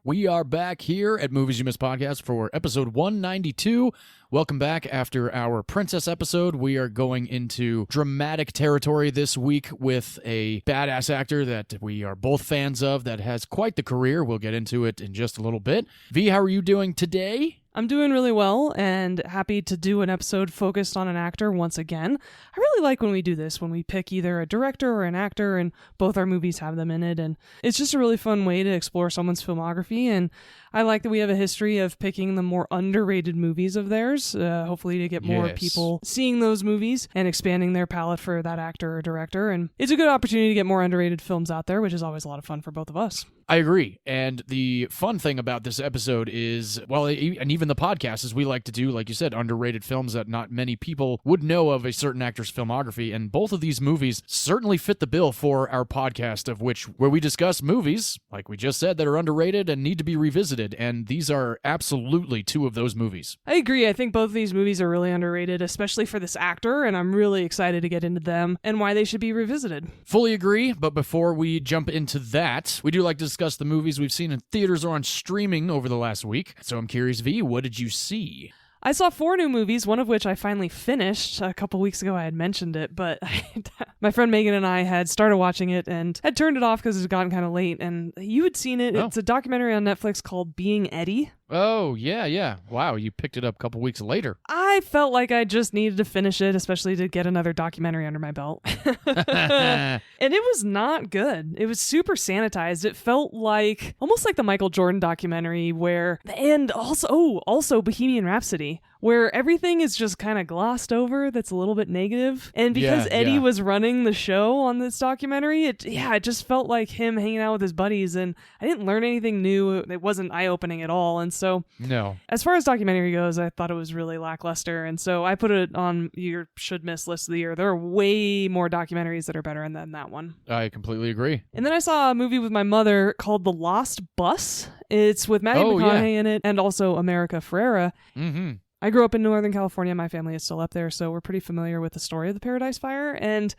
We are back here at Movies You Missed Podcast for episode 192. Welcome back after our Princess episode. We are going into dramatic territory this week with a badass actor that we are both fans of that has quite the career. We'll get into it in just a little bit. Vee, how are you doing today? I'm doing really well and happy to do an episode focused on an actor once again. I really like when we do this, when we pick either a director or an actor and both our movies have them in it. And it's just a really fun way to explore someone's filmography. And I like that we have a history of picking the more underrated movies of theirs, hopefully to get more people seeing those movies and expanding their palette for that actor or director. And it's a good opportunity to get more underrated films out there, which is always a lot of fun for both of us. I agree. And the fun thing about this episode is, well, and even the podcast, is we like to do, like you said, underrated films that not many people would know of a certain actor's filmography. And both of these movies certainly fit the bill for our podcast, where we discuss movies, like we just said, that are underrated and need to be revisited. And these are absolutely two of those movies. I agree. I think both of these movies are really underrated, especially for this actor. And I'm really excited to get into them and why they should be revisited. Fully agree. But before we jump into that, we do like to discuss the movies we've seen in theaters or on streaming over the last week. So I'm curious, Vee, what did you see? I saw 4 new movies, one of which I finally finished. A couple weeks ago I had mentioned it, but my friend Megan and I had started watching it and had turned it off because it had gotten kind of late, and you had seen it. Oh. It's a documentary on Netflix called Being Eddie. Oh, yeah. Wow, you picked it up a couple weeks later. I felt like I just needed to finish it, especially to get another documentary under my belt. And it was not good. It was super sanitized. It felt like, almost like the Michael Jordan documentary and also Bohemian Rhapsody, where everything is just kind of glossed over that's a little bit negative. And because Eddie was running the show on this documentary, it just felt like him hanging out with his buddies, and I didn't learn anything new. It wasn't eye-opening at all. And so, no. As far as documentary goes, I thought it was really lackluster, and so I put it on your should-miss list of the year. There are way more documentaries that are better than that one. I completely agree. And then I saw a movie with my mother called The Lost Bus. It's with Matthew McConaughey in it, and also America Ferrera. Mm-hmm. I grew up in Northern California. My family is still up there, so we're pretty familiar with the story of the Paradise Fire. And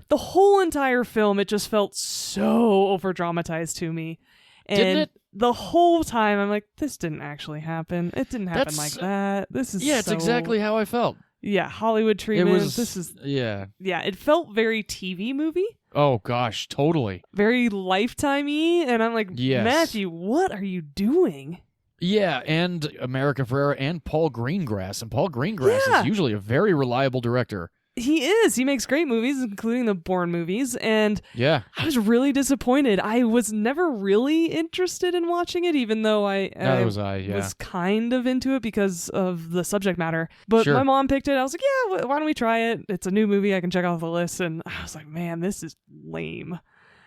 the whole entire film, it just felt so over-dramatized to me. And didn't it? The whole time, I'm like, this didn't actually happen. It didn't happen like that. This is it's exactly how I felt. Yeah, Hollywood treatment. It felt very TV movie. Oh, gosh, totally. Very Lifetime-y. And I'm like, Matthew, what are you doing? Yeah, and America Ferrera and Paul Greengrass. And Paul Greengrass is usually a very reliable director. He is. He makes great movies, including the Bourne movies. And I was really disappointed. I was never really interested in watching it, even though I was kind of into it because of the subject matter. But my mom picked it. I was like, yeah, why don't we try it? It's a new movie. I can check off the list. And I was like, man, this is lame.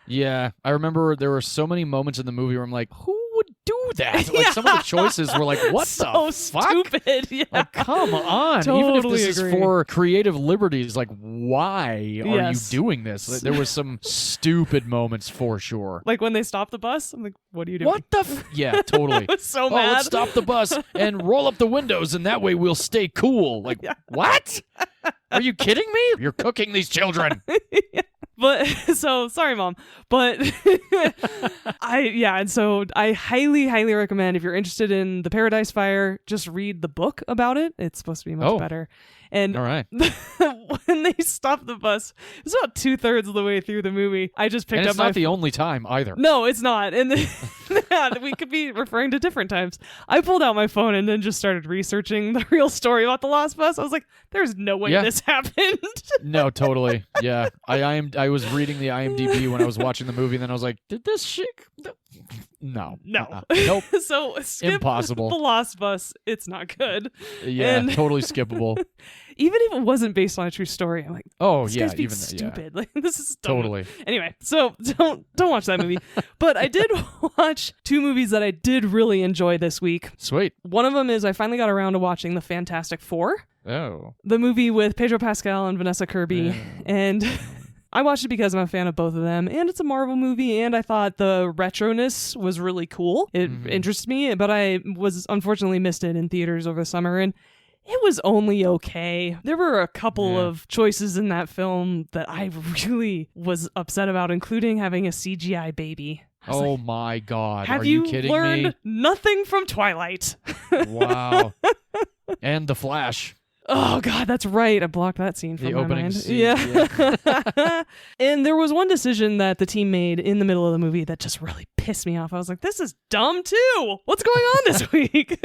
Yeah, I remember there were so many moments in the movie where I'm like, who would do that? Like, some of the choices were like, what the fuck? Stupid. Yeah. Like, come on. Totally Even if this is for creative liberties, like, why are you doing this? Like, there was some stupid moments for sure. Like when they stop the bus, I'm like, what are you doing? What the yeah, totally. I was so mad. Let's stop the bus and roll up the windows, and that way we'll stay cool. Like, what? Are you kidding me? You're cooking these children. But so sorry, Mom. But and so I highly, highly recommend, if you're interested in the Paradise Fire, just read the book about it. It's supposed to be much better. And all right. When they stopped the bus, it's about 2/3 of the way through the movie. I just picked up. It's not the only time either. No, it's not. And we could be referring to different times. I pulled out my phone and then just started researching the real story about the Lost Bus. I was like, "There's no way this happened." No, totally. Yeah, I was reading the IMDb when I was watching the movie, and then I was like, "Did this shit?" No. Nope. So impossible. The Lost Bus. It's not good. Yeah, totally skippable. Even if it wasn't based on a true story, I'm like, this guy's being stupid. Like, this is dumb. Totally. Anyway, so don't watch that movie. But I did watch 2 movies that I did really enjoy this week. Sweet. One of them is I finally got around to watching The Fantastic Four. Oh. The movie with Pedro Pascal and Vanessa Kirby. And I watched it because I'm a fan of both of them, and it's a Marvel movie, and I thought the retroness was really cool. It interests me, but I was unfortunately missed it in theaters over the summer, and it was only okay. There were a couple of choices in that film that I really was upset about, including having a CGI baby. Oh my God. Have Are you kidding learned me? nothing from Twilight? Wow. And The Flash. Oh God, that's right. I blocked that scene from The my opening mind. scene, Yeah. And there was one decision that the team made in the middle of the movie that just really pissed me off. I was like, this is dumb too. What's going on this week?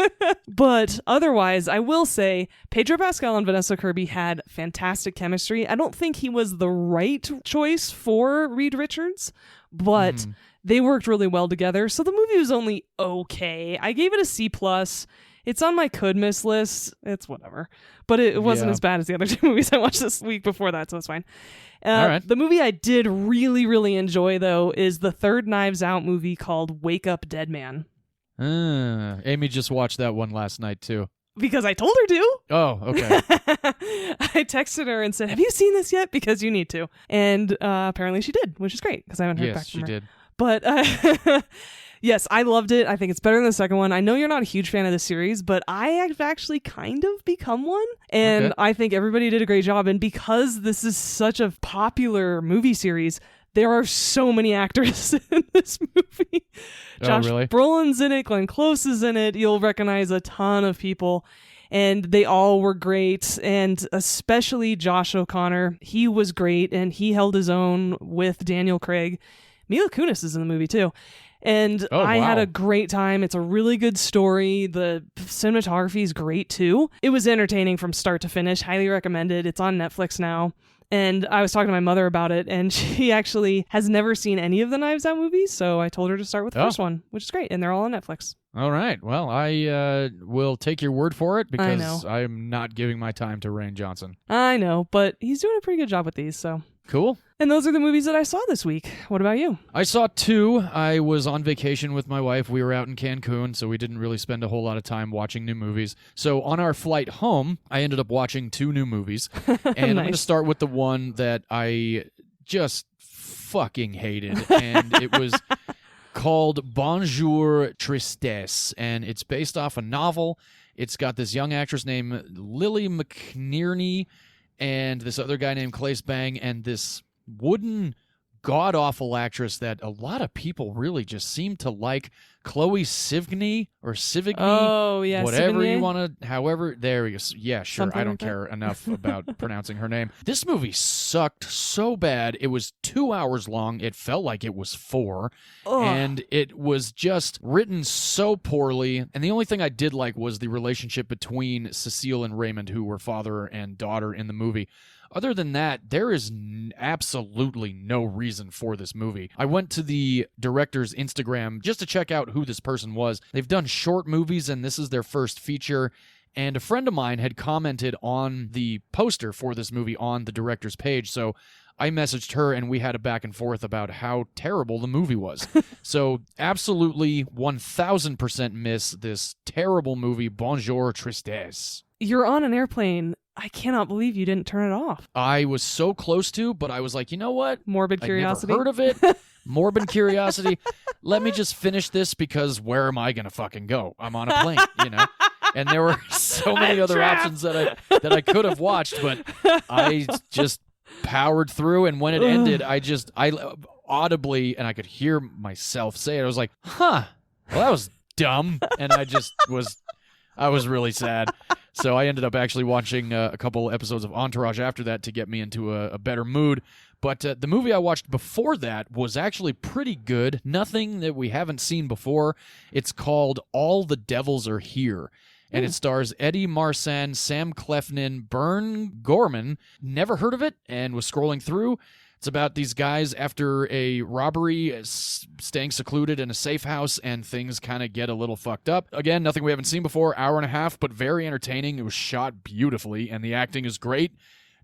But otherwise, I will say Pedro Pascal and Vanessa Kirby had fantastic chemistry. I don't think he was the right choice for Reed Richards, but they worked really well together. So the movie was only okay. I gave it a C+. It's on my could miss list. It's whatever. But it wasn't as bad as the other two movies I watched this week before that, so it's fine. All right. The movie I did really, really enjoy, though, is the third Knives Out movie called Wake Up Dead Man. Amy just watched that one last night, too. Because I told her to. Oh, okay. I texted her and said, have you seen this yet? Because you need to. And apparently she did, which is great, because I haven't heard back from her. Yes, she did. But yes, I loved it. I think it's better than the second one. I know you're not a huge fan of the series, but I have actually kind of become one. And I think everybody did a great job. And because this is such a popular movie series, there are so many actors in this movie. Josh Brolin's in it. Glenn Close is in it. You'll recognize a ton of people. And they all were great, and especially Josh O'Connor. He was great, and he held his own with Daniel Craig. Mila Kunis is in the movie, too. And I had a great time. It's a really good story. The cinematography is great, too. It was entertaining from start to finish. Highly recommended. It's on Netflix now. And I was talking to my mother about it, and she actually has never seen any of the Knives Out movies, so I told her to start with the first one, which is great, and they're all on Netflix. All right. Well, I will take your word for it, because I'm not giving my time to Rian Johnson. I know, but he's doing a pretty good job with these, so. Cool. And those are the movies that I saw this week. What about you? I saw two. I was on vacation with my wife. We were out in Cancun, so we didn't really spend a whole lot of time watching new movies. So on our flight home, I ended up watching two new movies. And nice. I'm going to start with the one that I just fucking hated. And it was called Bonjour Tristesse. And it's based off a novel. It's got this young actress named Lily McNerney and this other guy named Claes Bang, and this wooden, god-awful actress that a lot of people really just seem to like, Chloe Sevigny, or Sevigny. Oh, yeah, whatever Sevigny. You want to, however, there we go. Yeah, sure, Something I don't like care enough about pronouncing her name. This movie sucked so bad. It was 2 hours long. It felt like it was 4. Ugh. And it was just written so poorly. And the only thing I did like was the relationship between Cecile and Raymond, who were father and daughter in the movie. Other than that, there is absolutely no reason for this movie. I went to the director's Instagram just to check out who this person was. They've done short movies, and this is their first feature. And a friend of mine had commented on the poster for this movie on the director's page, so I messaged her, and we had a back and forth about how terrible the movie was. So absolutely 1,000% miss this terrible movie, Bonjour Tristesse. You're on an airplane. I cannot believe you didn't turn it off. I was so close to, but I was like, you know what? Morbid curiosity. I've never heard of it. Morbid curiosity. Let me just finish this, because where am I going to fucking go? I'm on a plane, you know? And there were so many other options that I could have watched, but I just powered through, and when it ended, I audibly, and I could hear myself say it, I was like, well, that was dumb. And I was really sad. So I ended up actually watching a couple episodes of Entourage after that to get me into a better mood. But the movie I watched before that was actually pretty good. Nothing that we haven't seen before. It's called All the Devils Are Here. And it stars Eddie Marsan, Sam Clefnin, Bern Gorman. Never heard of it, and was scrolling through. It's about these guys after a robbery, staying secluded in a safe house, and things kind of get a little fucked up. Again, nothing we haven't seen before, hour and a half, but very entertaining. It was shot beautifully, and the acting is great.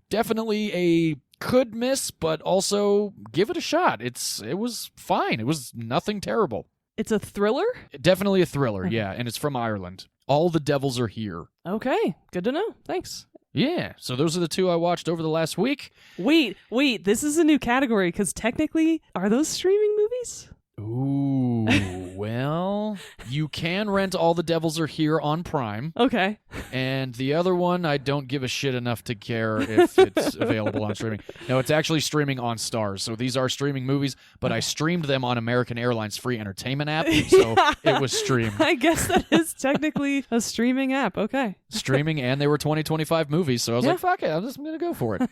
Definitely a could miss, but also give it a shot. It was fine. It was nothing terrible. It's a thriller? Definitely a thriller, yeah, and it's from Ireland. All the Devils Are Here. Okay, good to know. Thanks. Yeah, so those are the two I watched over the last week. Wait, this is a new category, because technically, are those streaming movies? Ooh, well, Well, you can rent All the Devils Are Here on Prime. Okay. And the other one, I don't give a shit enough to care if it's available on streaming. No, it's actually streaming on Stars. So these are streaming movies, but I streamed them on American Airlines free entertainment app, so it was streamed. I guess that is technically a streaming app. Okay. Streaming, and they were 2025 movies, so I was like, fuck it, I'm just going to go for it.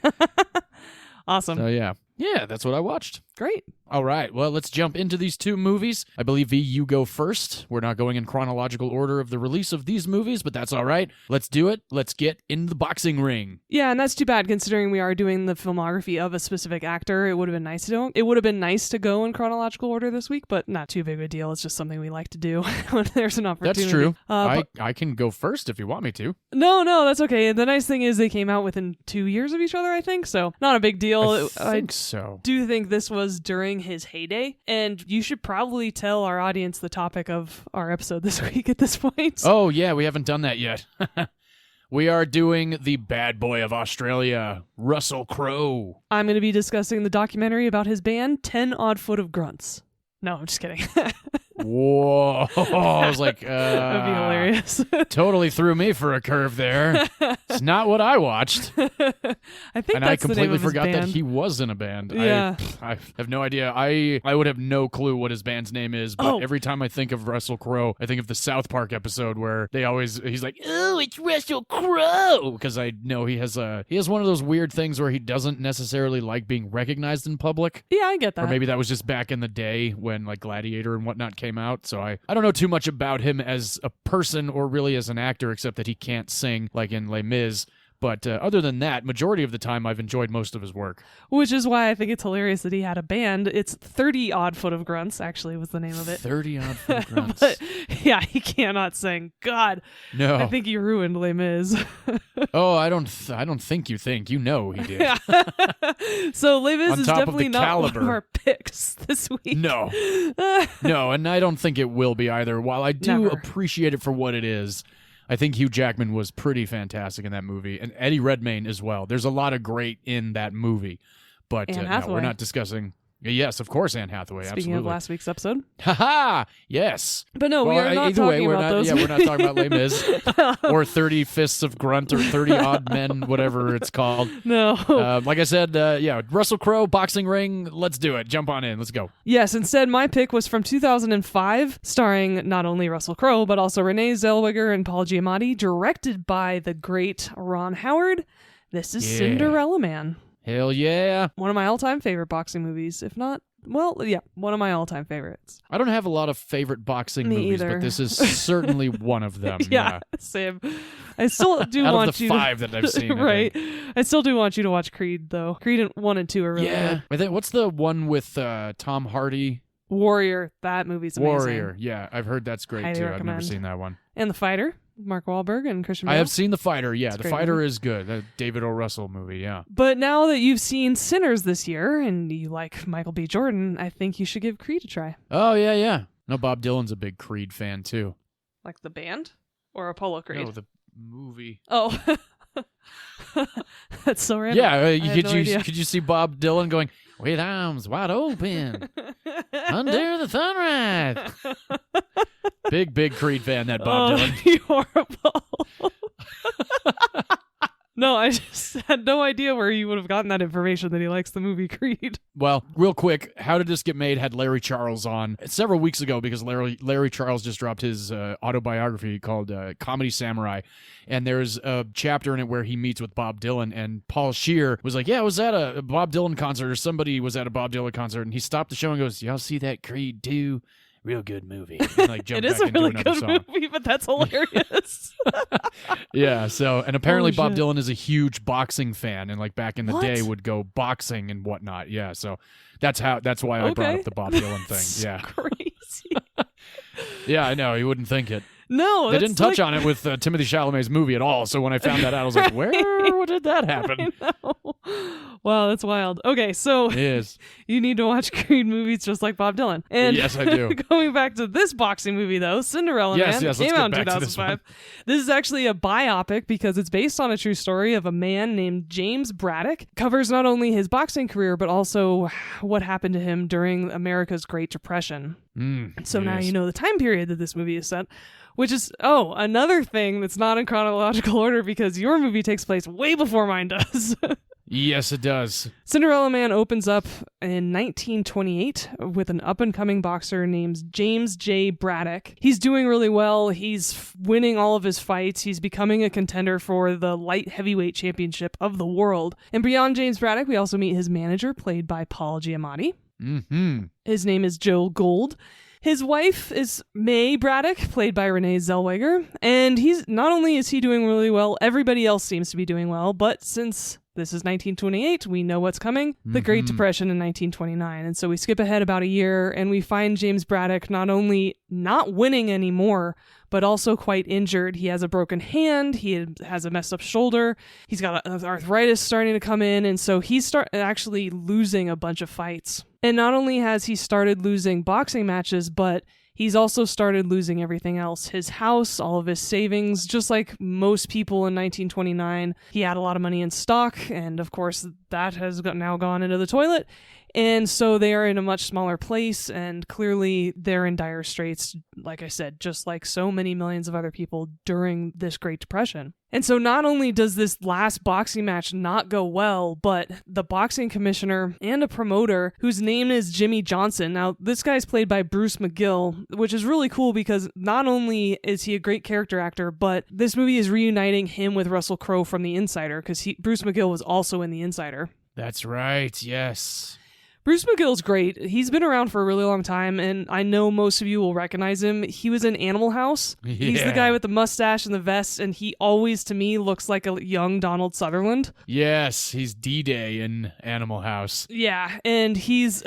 Awesome. So yeah, that's what I watched. Great. All right, well, let's jump into these two movies. I believe, V, you go first. We're not going in chronological order of the release of these movies, but that's all right. Let's do it. Let's get in the boxing ring. Yeah, and that's too bad considering we are doing the filmography of a specific actor. It would have been nice to go in chronological order this week, but not too big of a deal. It's just something we like to do when there's an opportunity. That's true. I can go first if you want me to. No, that's okay. The nice thing is they came out within 2 years of each other, I think, so not a big deal. I think so. Do think this was during his heyday, and you should probably tell our audience the topic of our episode this week at this point. Oh, yeah, we haven't done that yet. We are doing the bad boy of Australia, Russell Crowe. I'm going to be discussing the documentary about his band, 10 Odd Foot of Grunts. No, I'm just kidding. Whoa. I was like, that'd be hilarious. Totally threw me for a curve there. It's not what I watched. I think and that's I completely the name of his forgot that band. he was in a band. Yeah. I have no idea. I would have no clue what his band's name is, but every time I think of Russell Crowe, I think of the South Park episode where he's like, oh, it's Russell Crowe, because I know he has one of those weird things where he doesn't necessarily like being recognized in public. Yeah, I get that. Or maybe that was just back in the day when like Gladiator and whatnot came out. So I don't know too much about him as a person or really as an actor, except that he can't sing like in Les Mis. But other than that, majority of the time, I've enjoyed most of his work. Which is why I think it's hilarious that he had a band. It's 30 Odd Foot of Grunts, actually, was the name of it. 30 Odd Foot of Grunts. But, yeah, he cannot sing. God. No. I think he ruined Les Mis. Oh, I don't think you think. You know he did. Yeah. So Les Mis On is top of definitely the not caliber. one of our picks this week. No. No, and I don't think it will be either. While I do Never. appreciate it for what it is, I think Hugh Jackman was pretty fantastic in that movie, and Eddie Redmayne as well. There's a lot of great in that movie, but Anne no, Hathaway. we're not discussing. Yes, of course, Anne Hathaway. Speaking absolutely. of last week's episode. Ha yes. But no, we are not either way, talking we're about not. those Yeah, we're not talking about Les movies. Mis or 30 Fists of Grunt or 30 Odd Men, whatever it's called. No. Like I said, Russell Crowe, boxing ring. Let's do it. Jump on in. Let's go. Yes, instead, my pick was from 2005, starring not only Russell Crowe, but also Renee Zellweger and Paul Giamatti, directed by the great Ron Howard. This is Yeah. Cinderella Man. Hell yeah. One of my all-time favorite boxing movies, if not, well, yeah, one of my all-time favorites. I don't have a lot of favorite boxing Me movies, either. but this is certainly one of them. Yeah, same. I still do Out want of the you 5 that I've seen. I right. think. I still do want you to watch Creed, though. Creed 1 and 2 are really Yeah. good. I think, what's the one with Tom Hardy? Warrior, that movie's amazing. Warrior. Yeah, I've heard that's great Highly too. I've never recommend. seen that one. And The Fighter, Mark Wahlberg and Christian Bale. I have seen The Fighter. Yeah, It's a The great Fighter movie. is good. The David O. Russell movie. Yeah. But now that you've seen Sinners this year and you like Michael B. Jordan, I think you should give Creed a try. Oh yeah. No, Bob Dylan's a big Creed fan too. Like the band? Or Apollo Creed? No, the movie. Oh. That's so random. Yeah, I had no idea. could you see Bob Dylan going with arms wide open under the sunrise? Big Creed fan, that Bob Dylan. You horrible. No, I just had no idea where you would have gotten that information that he likes the movie Creed. Well, real quick, How Did This Get Made had Larry Charles on several weeks ago because Larry Charles just dropped his autobiography called Comedy Samurai, and there's a chapter in it where he meets with Bob Dylan, and Paul Scheer was like, yeah, I was at a Bob Dylan concert, or somebody was at a Bob Dylan concert, and he stopped the show and goes, y'all see that Creed 2? Real good movie. And, like, jumped It is back a into really another good song. movie, but that's hilarious. Yeah, so, and apparently Holy Bob shit. Dylan is a huge boxing fan, and like back in the What? day would go boxing and whatnot. Yeah, so that's why I brought Okay. up the Bob Dylan That's thing. Yeah. crazy. Yeah, I know. You wouldn't think it. No, They that's didn't touch like- on it with Timothée Chalamet's movie at all. So when I found that out, I was like, where did that happen? I know. Wow, that's wild. Okay, so It is. you need to watch Creed movies just like Bob Dylan. And Yes, I do. Going back to this boxing movie, though, Cinderella Man, Yes, came let's out in get back to this 2005. This is actually a biopic because it's based on a true story of a man named James Braddock. Covers not only his boxing career, but also what happened to him during America's Great Depression. So now you know the time period that this movie is set. Which is, another thing that's not in chronological order because your movie takes place way before mine does. Yes, it does. Cinderella Man opens up in 1928 with an up-and-coming boxer named James J. Braddock. He's doing really well. He's winning all of his fights. He's becoming a contender for the light heavyweight championship of the world. And beyond James Braddock, we also meet his manager, played by Paul Giamatti. His name is Joe Gold. His wife is May Braddock, played by Renee Zellweger, and he's not only is he doing really well, everybody else seems to be doing well, but since this is 1928, we know what's coming, the Great Depression in 1929, and so we skip ahead about a year, and we find James Braddock not only not winning anymore, but also quite injured. He has a broken hand, he has a messed up shoulder, he's got arthritis starting to come in, and so he's actually losing a bunch of fights. And not only has he started losing boxing matches, but he's also started losing everything else. His house, all of his savings, just like most people in 1929. He had a lot of money in stock, and of course that has now gone into the toilet. And so they are in a much smaller place, and clearly they're in dire straits, like I said, just like so many millions of other people during this Great Depression. And so not only does this last boxing match not go well, but the boxing commissioner and a promoter whose name is Jimmy Johnson. Now, this guy's played by Bruce McGill, which is really cool because not only is he a great character actor, but this movie is reuniting him with Russell Crowe from The Insider because Bruce McGill was also in The Insider. That's right, yes. Bruce McGill's great. He's been around for a really long time, and I know most of you will recognize him. He was in Animal House. Yeah. He's the guy with the mustache and the vest, and he always, to me, looks like a young Donald Sutherland. Yes, he's D-Day in Animal House. Yeah, and he's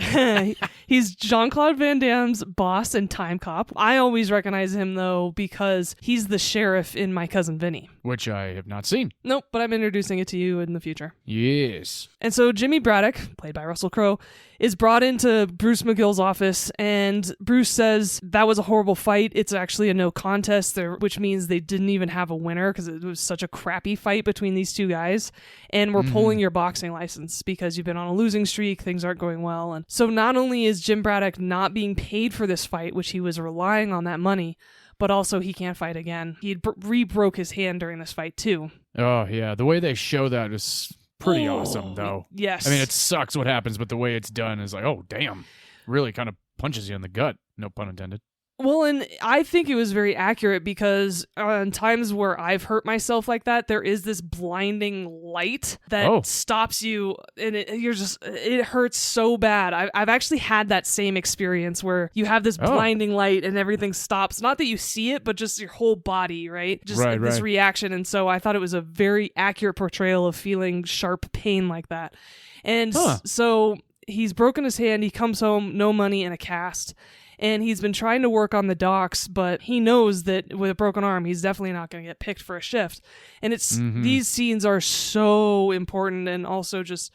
he's Jean-Claude Van Damme's boss in Time Cop. I always recognize him, though, because he's the sheriff in My Cousin Vinny. Which I have not seen. Nope, but I'm introducing it to you in the future. Yes. And so Jimmy Braddock, played by Russell Crowe, is brought into Bruce McGill's office, and Bruce says that was a horrible fight. It's actually a no contest, which means they didn't even have a winner because it was such a crappy fight between these two guys, and we're pulling your boxing license because you've been on a losing streak, things aren't going well. And so not only is Jim Braddock not being paid for this fight, which he was relying on that money, but also he can't fight again. He re-broke his hand during this fight too. Oh, yeah. The way they show that is pretty awesome, though. Yes. I mean, it sucks what happens, but the way it's done is like, oh, damn. Really kind of punches you in the gut. No pun intended. Well, and I think it was very accurate because on times where I've hurt myself like that, there is this blinding light that stops you, and it hurts so bad. I've actually had that same experience where you have this blinding light and everything stops. Not that you see it, but just your whole body, right? Just this reaction. And so I thought it was a very accurate portrayal of feeling sharp pain like that. And so he's broken his hand. He comes home, no money, and a cast. And he's been trying to work on the docks, but he knows that with a broken arm, he's definitely not going to get picked for a shift. And these scenes are so important and also just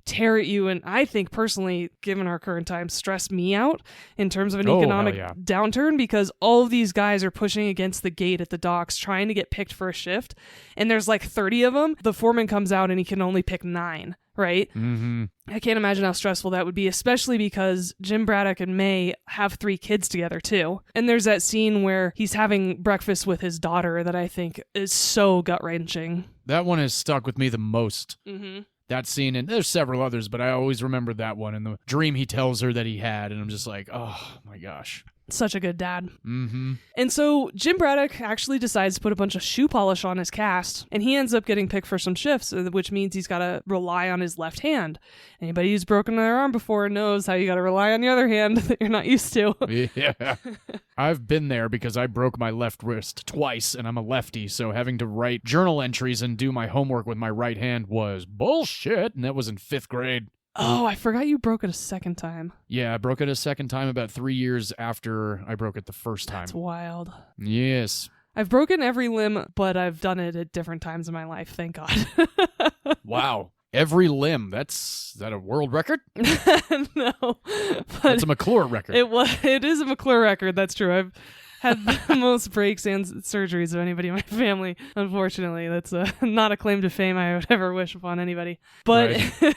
tear at you. And I think personally, given our current times, stress me out in terms of an economic downturn because all of these guys are pushing against the gate at the docks trying to get picked for a shift. And there's like 30 of them. The foreman comes out and he can only pick 9. Right? I can't imagine how stressful that would be, especially because Jim Braddock and May have 3 kids together too. And there's that scene where he's having breakfast with his daughter that I think is so gut-wrenching. That one has stuck with me the most. That scene, and there's several others, but I always remember that one and the dream he tells her that he had, and I'm just like, oh my gosh. Such a good dad. And so Jim Braddock actually decides to put a bunch of shoe polish on his cast, and he ends up getting picked for some shifts, which means he's got to rely on his left hand. Anybody who's broken their arm before knows how you got to rely on the other hand that you're not used to. Yeah. I've been there because I broke my left wrist twice, and I'm a lefty, so having to write journal entries and do my homework with my right hand was bullshit, and that was in 5th grade. Oh, I forgot you broke it a second time. Yeah, I broke it a second time about 3 years after I broke it the first time. That's wild. Yes. I've broken every limb, but I've done it at different times in my life, thank God. Wow. Every limb. Is that a world record? No. But It's a McClure record. it is a McClure record, that's true. I've had the most breaks and surgeries of anybody in my family. Unfortunately, that's not a claim to fame I would ever wish upon anybody. But Right.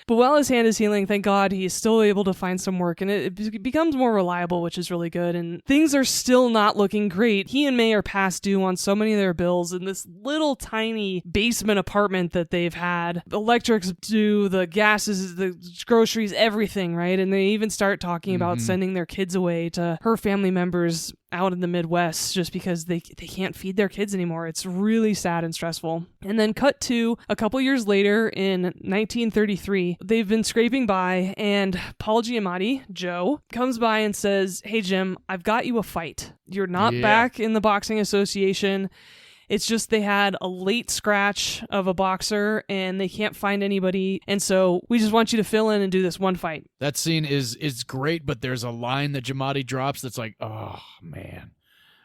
but while his hand is healing, thank God he's still able to find some work, and it becomes more reliable, which is really good. And things are still not looking great. He and May are past due on so many of their bills in this little tiny basement apartment that they've had. The electric's due, the gases, the groceries, everything, right? And they even start talking about sending their kids away to her family members out in the Midwest just because they can't feed their kids anymore. It's really sad and stressful. And then cut to a couple years later in 1933, they've been scraping by and Paul Giamatti, Joe, comes by and says, "Hey Jim, I've got you a fight. You're not back in the boxing association. It's just they had a late scratch of a boxer and they can't find anybody. And so we just want you to fill in and do this one fight." That scene is great, but there's a line that Giamatti drops that's like, oh, man.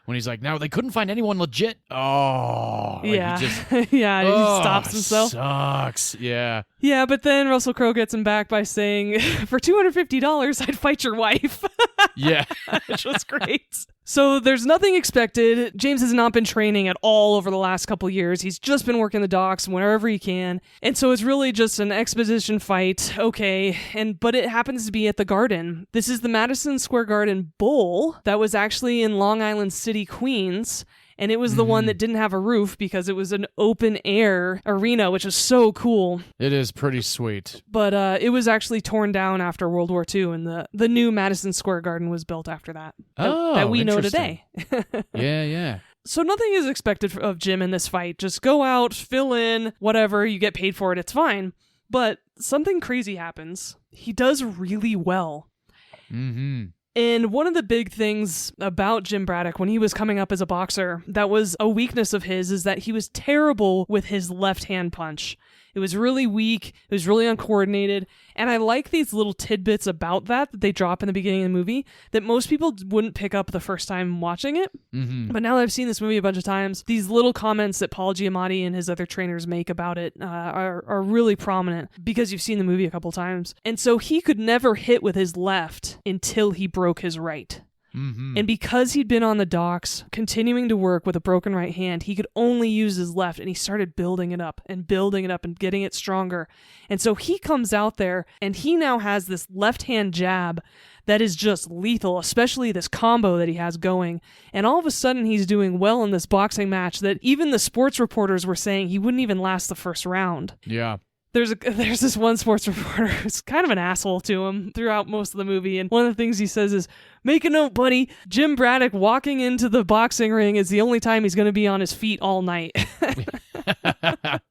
When he's like, "Now they couldn't find anyone legit." Oh. Like Yeah. He just, he stops himself. Sucks. Yeah. Yeah, but then Russell Crowe gets him back by saying, "For $250, I'd fight your wife." Yeah. Which was great. So there's nothing expected. James has not been training at all over the last couple years. He's just been working the docks wherever he can. And so it's really just an exposition fight. Okay. But it happens to be at the Garden. This is the Madison Square Garden Bowl that was actually in Long Island City, Queens. And it was the one that didn't have a roof because it was an open air arena, which was so cool. It is pretty sweet. But it was actually torn down after World War II, and the new Madison Square Garden was built after that. That we know today. Yeah. So nothing is expected of Jim in this fight. Just go out, fill in, whatever, you get paid for it, it's fine. But something crazy happens. He does really well. Mm-hmm. And one of the big things about Jim Braddock when he was coming up as a boxer that was a weakness of his is that he was terrible with his left-hand punch. It was really weak. It was really uncoordinated. And I like these little tidbits about that they drop in the beginning of the movie that most people wouldn't pick up the first time watching it. Mm-hmm. But now that I've seen this movie a bunch of times, these little comments that Paul Giamatti and his other trainers make about it are really prominent because you've seen the movie a couple times. And so he could never hit with his left until he broke his right. Mm-hmm. And because he'd been on the docks, continuing to work with a broken right hand, he could only use his left, and he started building it up and getting it stronger. And so he comes out there, and he now has this left-hand jab that is just lethal, especially this combo that he has going. And all of a sudden, he's doing well in this boxing match that even the sports reporters were saying he wouldn't even last the first round. Yeah. There's this one sports reporter who's kind of an asshole to him throughout most of the movie, and one of the things he says is, "Make a note, buddy, Jim Braddock walking into the boxing ring is the only time he's going to be on his feet all night."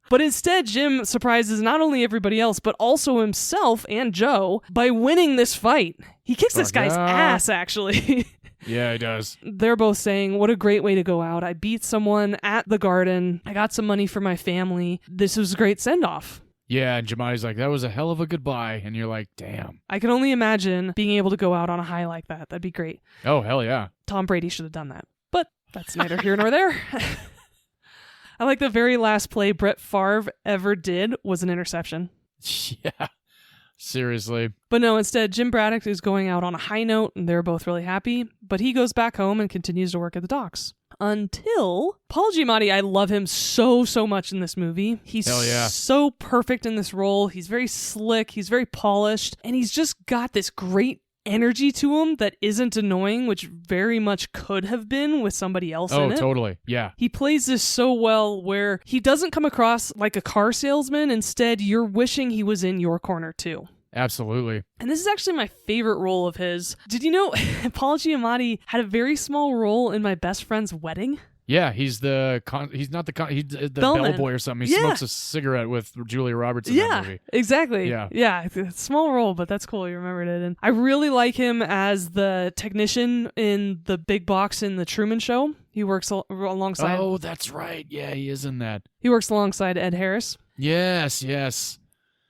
But instead, Jim surprises not only everybody else, but also himself and Joe by winning this fight. He kicks this guy's ass, actually. Yeah, he does. They're both saying, "What a great way to go out. I beat someone at the Garden. I got some money for my family. This was a great send-off." Yeah, and Giamatti's like, "That was a hell of a goodbye." And you're like, damn. I can only imagine being able to go out on a high like that. That'd be great. Oh, hell yeah. Tom Brady should have done that. But that's neither here nor there. I like the very last play Brett Favre ever did was an interception. Yeah. Seriously. But no, instead, Jim Braddock is going out on a high note, and they're both really happy. But he goes back home and continues to work at the docks. Until Paul Giamatti, I love him so much in this movie. He's so perfect in this role. He's very slick. He's very polished. And he's just got this great energy to him that isn't annoying, which very much could have been with somebody else in it. Oh, totally. Yeah. He plays this so well where he doesn't come across like a car salesman. Instead, you're wishing he was in your corner too. Absolutely. And this is actually my favorite role of his. Did you know Paul Giamatti had a very small role in my best friend's wedding? Yeah, he's the bellboy or something. He smokes a cigarette with Julia Roberts in that movie. Exactly. Yeah, it's a small role, but that's cool. You remembered it. And I really like him as the technician in the big box in the Truman Show. He works alongside. Oh, that's right. Yeah, he is in that. He works alongside Ed Harris. Yes.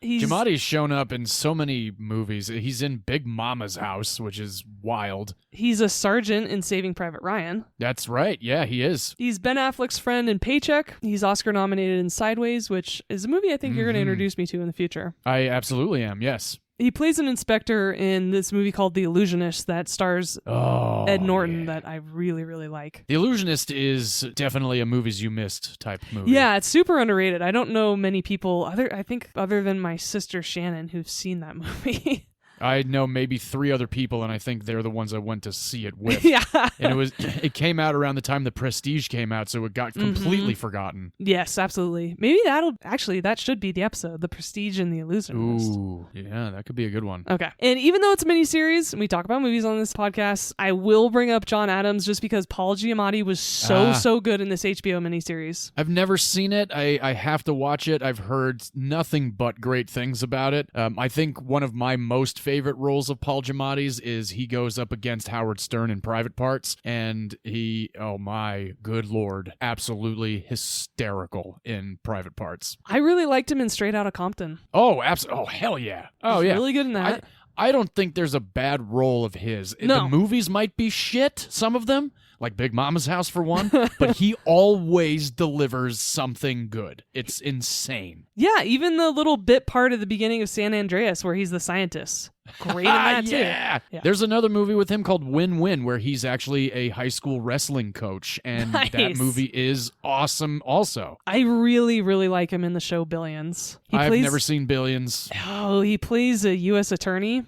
Giamatti's shown up in so many movies. He's in Big Mama's House, which is wild. He's a sergeant in Saving Private Ryan. That's right. Yeah, he is. He's Ben Affleck's friend in Paycheck. He's Oscar nominated in Sideways, which is a movie I think you're going to introduce me to in the future. I absolutely am, yes. He plays an inspector in this movie called The Illusionist that stars Ed Norton that I really, really like. The Illusionist is definitely a movies you missed type movie. Yeah, it's super underrated. I don't know many people, other than my sister Shannon, who've seen that movie. I know maybe 3 other people, and I think they're the ones I went to see it with. Yeah. And it came out around the time The Prestige came out, so it got completely forgotten. Yes, absolutely. Maybe that should be the episode, The Prestige and The Illusionist. Ooh, yeah, that could be a good one. Okay. And even though it's a miniseries, and we talk about movies on this podcast, I will bring up John Adams just because Paul Giamatti was so good in this HBO miniseries. I've never seen it. I have to watch it. I've heard nothing but great things about it. I think one of my most favorite roles of Paul Giamatti's is he goes up against Howard Stern in Private Parts, and he, oh my good lord, absolutely hysterical in Private Parts. I really liked him in Straight Outta Compton. Oh, absolutely. Oh, hell yeah. Oh, yeah. Really good in that. I don't think there's a bad role of his. No. The movies might be shit, some of them, like Big Mama's House for one, but he always delivers something good. It's insane. Yeah, even the little bit part at the beginning of San Andreas where he's the scientist. Great in that too. Yeah. There's another movie with him called Win-Win where he's actually a high school wrestling coach, and that movie is awesome also. I really, really like him in the show Billions. I've never seen Billions. Oh, he plays a U.S. attorney.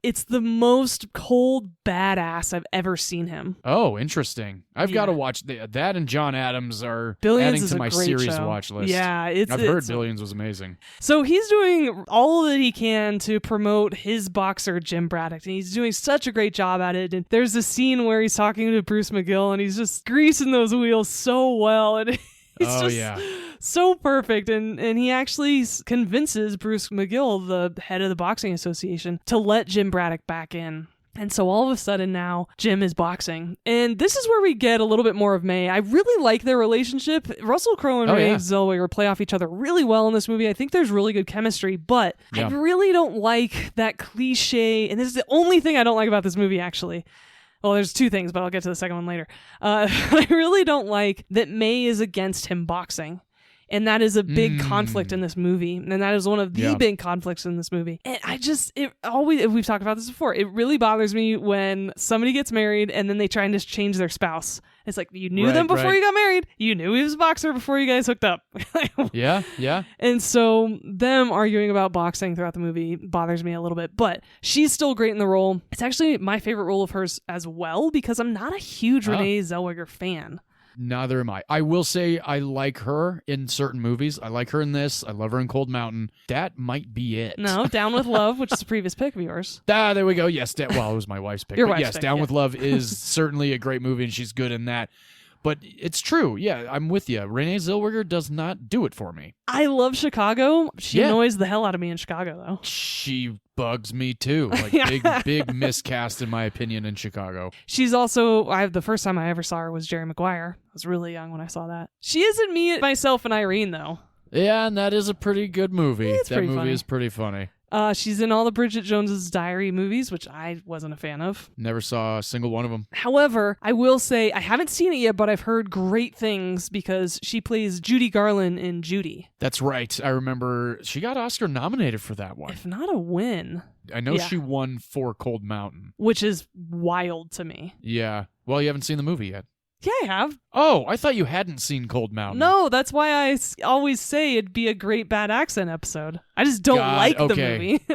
It's the most cold badass I've ever seen him. Oh, interesting. I've got to watch that, and John Adams are Billions adding to my series show. Watch list. Yeah, I've heard Billions was amazing. So he's doing all that he can to promote his boxer, Jim Braddock, and he's doing such a great job at it. And there's a scene where he's talking to Bruce McGill, and he's just greasing those wheels so well, and so perfect. And he actually convinces Bruce McGill, the head of the boxing association, to let Jim Braddock back in. And so all of a sudden now, Jim is boxing. And this is where we get a little bit more of May. I really like their relationship. Russell Crowe and Renee Zellweger play off each other really well in this movie. I think there's really good chemistry, but I really don't like that cliche. And this is the only thing I don't like about this movie, actually. Well, there's 2 things, but I'll get to the second one later. I really don't like that May is against him boxing. And that is a big conflict in this movie. And that is one of the big conflicts in this movie. And we've talked about this before, it really bothers me when somebody gets married and then they try and just change their spouse. It's like, you knew them before you got married. You knew he was a boxer before you guys hooked up. Yeah. And so them arguing about boxing throughout the movie bothers me a little bit. But she's still great in the role. It's actually my favorite role of hers as well, because I'm not a huge Renee Zellweger fan. Neither am I. I will say I like her in certain movies. I like her in this. I love her in Cold Mountain. That might be it. No, Down with Love, which is a previous pick of yours. There we go. Yes. It was my wife's pick. Your wife's yes, pick, Down with Love is certainly a great movie, and she's good in that. But it's true. Yeah, I'm with you. Renee Zellweger does not do it for me. I love Chicago. She annoys the hell out of me in Chicago, though. She bugs me, too. Like, big miscast, in my opinion, in Chicago. She's also, the first time I ever saw her was Jerry Maguire. I was really young when I saw that. She isn't me, myself, and Irene, though. Yeah, and that is a pretty good movie. That movie funny. Is pretty funny. She's in all the Bridget Jones's Diary movies, which I wasn't a fan of. Never saw a single one of them. However, I will say, I haven't seen it yet, but I've heard great things because she plays Judy Garland in Judy. That's right. I remember she got Oscar nominated for that one. If not a win. I know she won for Cold Mountain. Which is wild to me. Yeah. Well, you haven't seen the movie yet. Yeah, I have. Oh, I thought you hadn't seen Cold Mountain. No, that's why I always say it'd be a great bad accent episode. I just don't like the movie.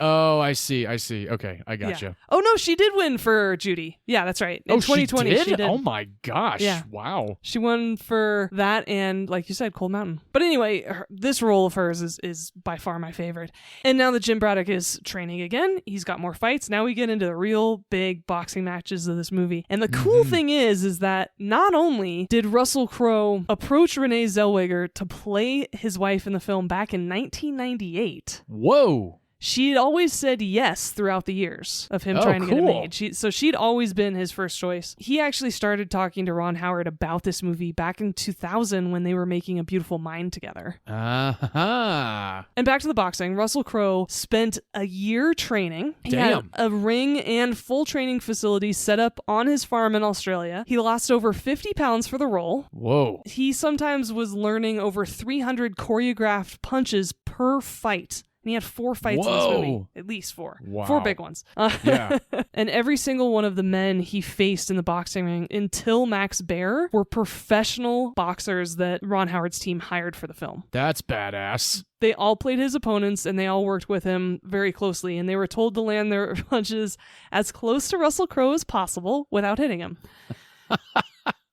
Oh, I see. Okay, I gotcha. Yeah. Oh, no, she did win for Judy. Yeah, that's right. In 2020, she did? Oh, my gosh. Yeah. Wow. She won for that and, like you said, Cold Mountain. But anyway, this role of hers is by far my favorite. And now that Jim Braddock is training again, he's got more fights. Now we get into the real big boxing matches of this movie. And the cool thing is that not only did Russell Crowe approach Renee Zellweger to play his wife in the film back in 1998. Whoa. she'd always said yes throughout the years of him trying to get it made. So she'd always been his first choice. He actually started talking to Ron Howard about this movie back in 2000 when they were making A Beautiful Mind together. Uh-huh. And back to the boxing, Russell Crowe spent a year training. He had a ring and full training facility set up on his farm in Australia. He lost over 50 pounds for the role. Whoa. He sometimes was learning over 300 choreographed punches per fight. And he had 4 fights in this movie. At least 4. Wow. 4 big ones. Yeah. And every single one of the men he faced in the boxing ring until Max Baer were professional boxers that Ron Howard's team hired for the film. That's badass. They all played his opponents and they all worked with him very closely. And they were told to land their punches as close to Russell Crowe as possible without hitting him.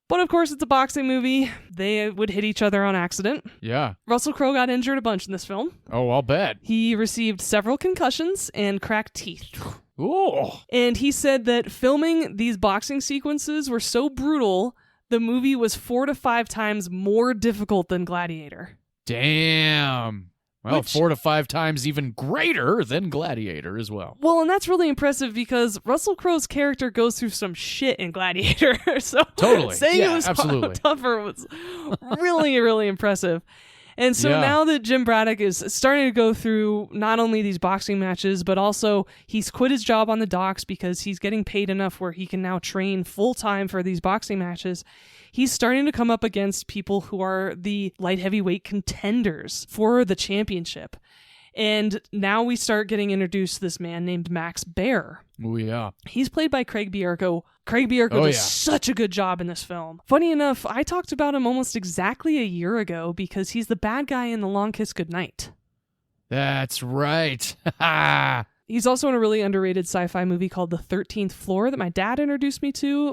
But of course, it's a boxing movie. They would hit each other on accident. Yeah. Russell Crowe got injured a bunch in this film. Oh, I'll bet. He received several concussions and cracked teeth. Ooh. And he said that filming these boxing sequences were so brutal, the movie was 4 to 5 times more difficult than Gladiator. Damn. Well, 4 to 5 times even greater than Gladiator as well. Well, and that's really impressive because Russell Crowe's character goes through some shit in Gladiator. So totally. Saying it was absolutely. tougher was really, really impressive. And so now that Jim Braddock is starting to go through not only these boxing matches, but also he's quit his job on the docks because he's getting paid enough where he can now train full-time for these boxing matches. He's starting to come up against people who are the light heavyweight contenders for the championship. And now we start getting introduced to this man named Max Baer. Oh, yeah. He's played by Craig Bierko. Craig Bierko does such a good job in this film. Funny enough, I talked about him almost exactly a year ago because he's the bad guy in The Long Kiss Goodnight. That's right. He's also in a really underrated sci-fi movie called The 13th Floor that my dad introduced me to.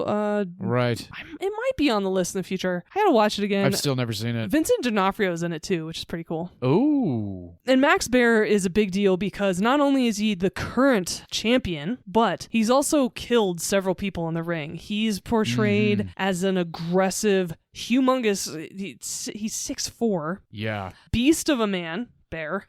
Right. It might be on the list in the future. I gotta watch it again. I've still never seen it. Vincent D'Onofrio's in it too, which is pretty cool. Ooh. And Max Baer is a big deal because not only is he the current champion, but he's also killed several people in the ring. He's portrayed as an aggressive, humongous, he's 6'4". Yeah. Beast of a man. Bear,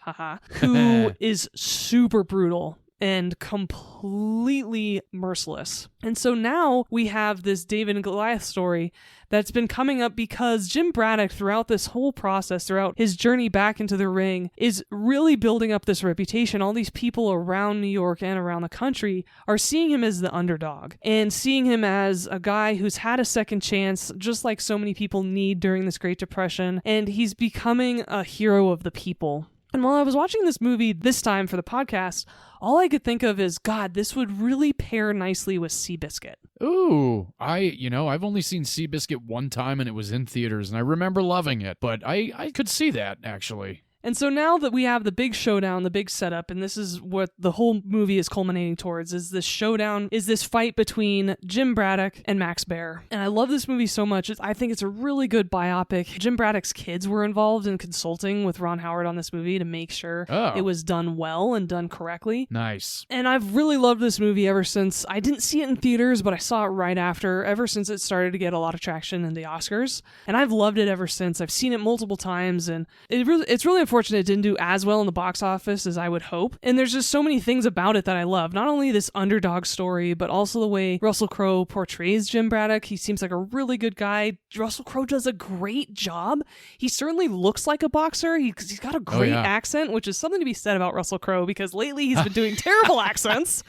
who is super brutal and completely merciless. And so now we have this David and Goliath story that's been coming up because Jim Braddock, throughout this whole process, throughout his journey back into the ring, is really building up this reputation. All these people around New York and around the country are seeing him as the underdog and seeing him as a guy who's had a second chance, just like so many people need during this Great Depression. And he's becoming a hero of the people. And while I was watching this movie this time for the podcast, all I could think of is, God, this would really pair nicely with Seabiscuit. Ooh, I've only seen Seabiscuit one time and it was in theaters and I remember loving it, but I could see that actually. And so now that we have the big showdown, the big setup, and this is what the whole movie is culminating towards, is this showdown, is this fight between Jim Braddock and Max Baer. And I love this movie so much. I think it's a really good biopic. Jim Braddock's kids were involved in consulting with Ron Howard on this movie to make sure it was done well and done correctly. Nice. And I've really loved this movie ever since. I didn't see it in theaters, but I saw it right after, ever since it started to get a lot of traction in the Oscars. And I've loved it ever since. I've seen it multiple times, and it's really unfortunate it didn't do as well in the box office as I would hope. And there's just so many things about it that I love. Not only this underdog story, but also the way Russell Crowe portrays Jim Braddock. He seems like a really good guy. Russell Crowe does a great job. He certainly looks like a boxer. He's got a great accent, which is something to be said about Russell Crowe because lately he's been doing terrible accents.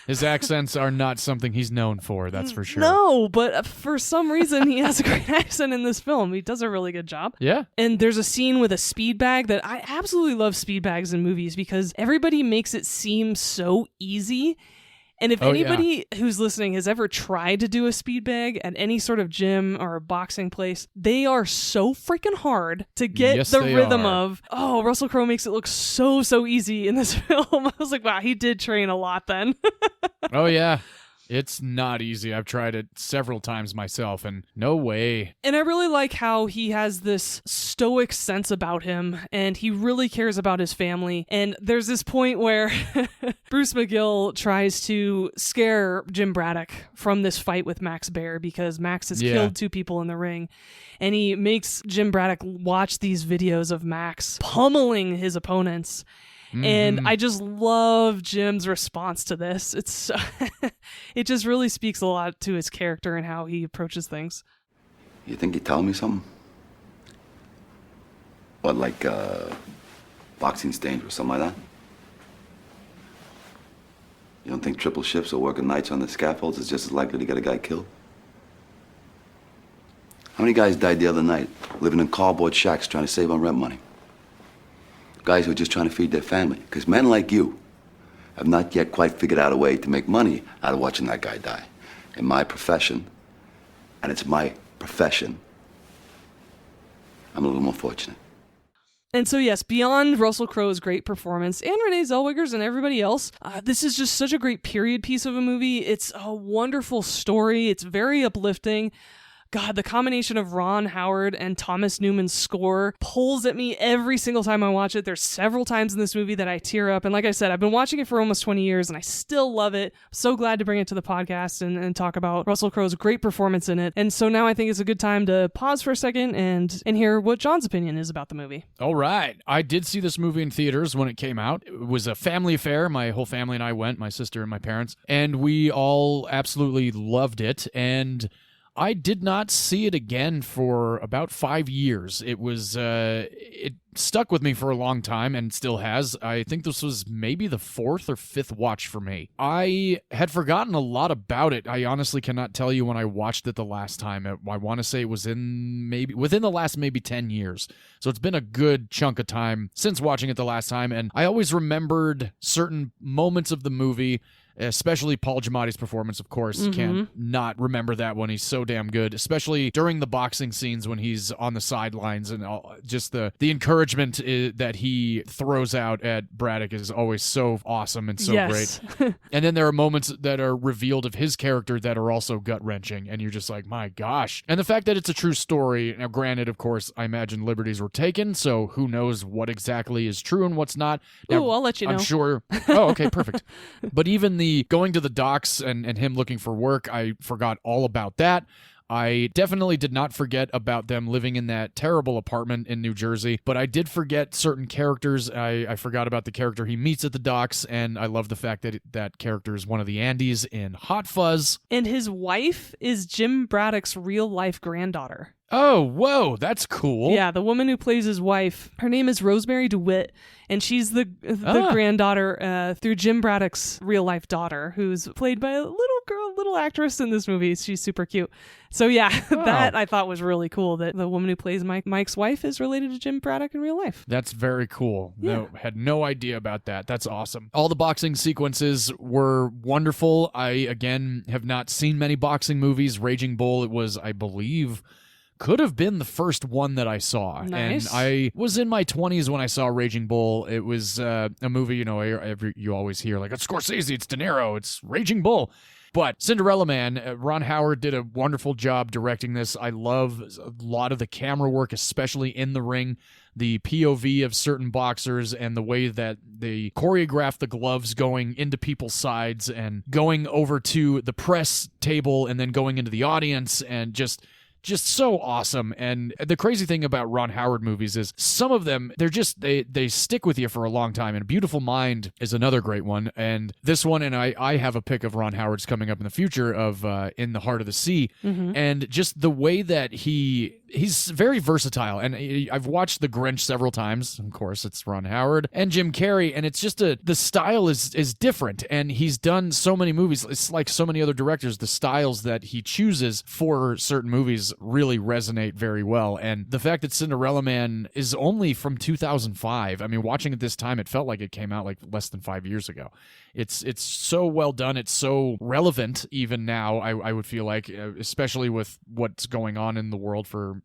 His accents are not something he's known for, that's for sure. No, but for some reason he has a great accent in this film. He does a really good job. Yeah. And there's a scene with a speed bag that I absolutely love speed bags in movies because everybody makes it seem so easy. And if anybody who's listening has ever tried to do a speed bag at any sort of gym or a boxing place, they are so freaking hard to get the rhythm of. Oh, Russell Crowe makes it look so easy in this film. I was like, wow, he did train a lot then. Oh, yeah. It's not easy. I've tried it several times myself, and no way. And I really like how he has this stoic sense about him, and he really cares about his family. And there's this point where Bruce McGill tries to scare Jim Braddock from this fight with Max Baer because Max has killed 2 people in the ring. And he makes Jim Braddock watch these videos of Max pummeling his opponents. And I just love Jim's response to this. It's so it just really speaks a lot to his character and how he approaches things. You think you're telling me something? What, like, boxing's dangerous, something like that? You don't think triple shifts or working nights on the scaffolds is just as likely to get a guy killed? How many guys died the other night living in cardboard shacks trying to save on rent money? Guys who are just trying to feed their family. Because men like you have not yet quite figured out a way to make money out of watching that guy die. In my profession, and it's my profession, I'm a little more fortunate. And so, yes, beyond Russell Crowe's great performance and Renee Zellweger's and everybody else, this is just such a great period piece of a movie. It's a wonderful story. It's very uplifting. God, the combination of Ron Howard and Thomas Newman's score pulls at me every single time I watch it. There's several times in this movie that I tear up. And like I said, I've been watching it for almost 20 years and I still love it. I'm so glad to bring it to the podcast and talk about Russell Crowe's great performance in it. And so now I think it's a good time to pause for a second and hear what John's opinion is about the movie. All right. I did see this movie in theaters when it came out. It was a family affair. My whole family and I went, my sister and my parents, and we all absolutely loved it. And I did not see it again for about 5 years. It was, it stuck with me for a long time and still has. I think this was maybe the 4th or 5th watch for me. I had forgotten a lot about it. I honestly cannot tell you when I watched it the last time. I want to say it was within the last maybe 10 years. So it's been a good chunk of time since watching it the last time. And I always remembered certain moments of the movie, especially Paul Giamatti's performance, of course. Can't not remember that one. He's so damn good, especially during the boxing scenes when he's on the sidelines and just the encouragement that he throws out at Braddock is always so awesome and so great. And then there are moments that are revealed of his character that are also gut-wrenching, and you're just like, my gosh. And the fact that it's a true story, now granted, of course, I imagine liberties were taken, so who knows what exactly is true and what's not. Now, Ooh, I'll let you know. I'm sure. Oh, okay, perfect. But even the going to the docks and him looking for work, I forgot all about that. I definitely did not forget about them living in that terrible apartment in New Jersey, but I did forget certain characters. I forgot about the character he meets at the docks, and I love the fact that that character is one of the Andys in Hot Fuzz. And his wife is Jim Braddock's real-life granddaughter. Oh, whoa, that's cool. Yeah, the woman who plays his wife, her name is Rosemary DeWitt, and she's the granddaughter through Jim Braddock's real-life daughter, who's played by a little actress in this movie. She's super cute. So yeah, that I thought was really cool, that the woman who plays Mike's wife is related to Jim Braddock in real life. That's very cool. Yeah. No, had no idea about that. That's awesome. All the boxing sequences were wonderful. I, again, have not seen many boxing movies. Raging Bull, it was, I believe, could have been the first one that I saw. Nice. And I was in my 20s when I saw Raging Bull. It was a movie, you always hear, like, it's Scorsese, it's De Niro, it's Raging Bull. But Cinderella Man, Ron Howard did a wonderful job directing this. I love a lot of the camera work, especially in the ring, the POV of certain boxers and the way that they choreograph the gloves going into people's sides and going over to the press table and then going into the audience, and just so awesome. And the crazy thing about Ron Howard movies is some of them, they stick with you for a long time. And Beautiful Mind is another great one. And this one, and I have a pick of Ron Howard's coming up in the future of In the Heart of the Sea. And just the way that he's very versatile. And I've watched The Grinch several times. Of course, it's Ron Howard and Jim Carrey. And it's just the style is different. And he's done so many movies. It's like so many other directors, the styles that he chooses for certain movies really resonate very well. And the fact that Cinderella Man is only from 2005, I mean, watching it this time, it felt like it came out like less than 5 years ago. It's so well done. It's so relevant even now, I would feel like, especially with what's going on in the world for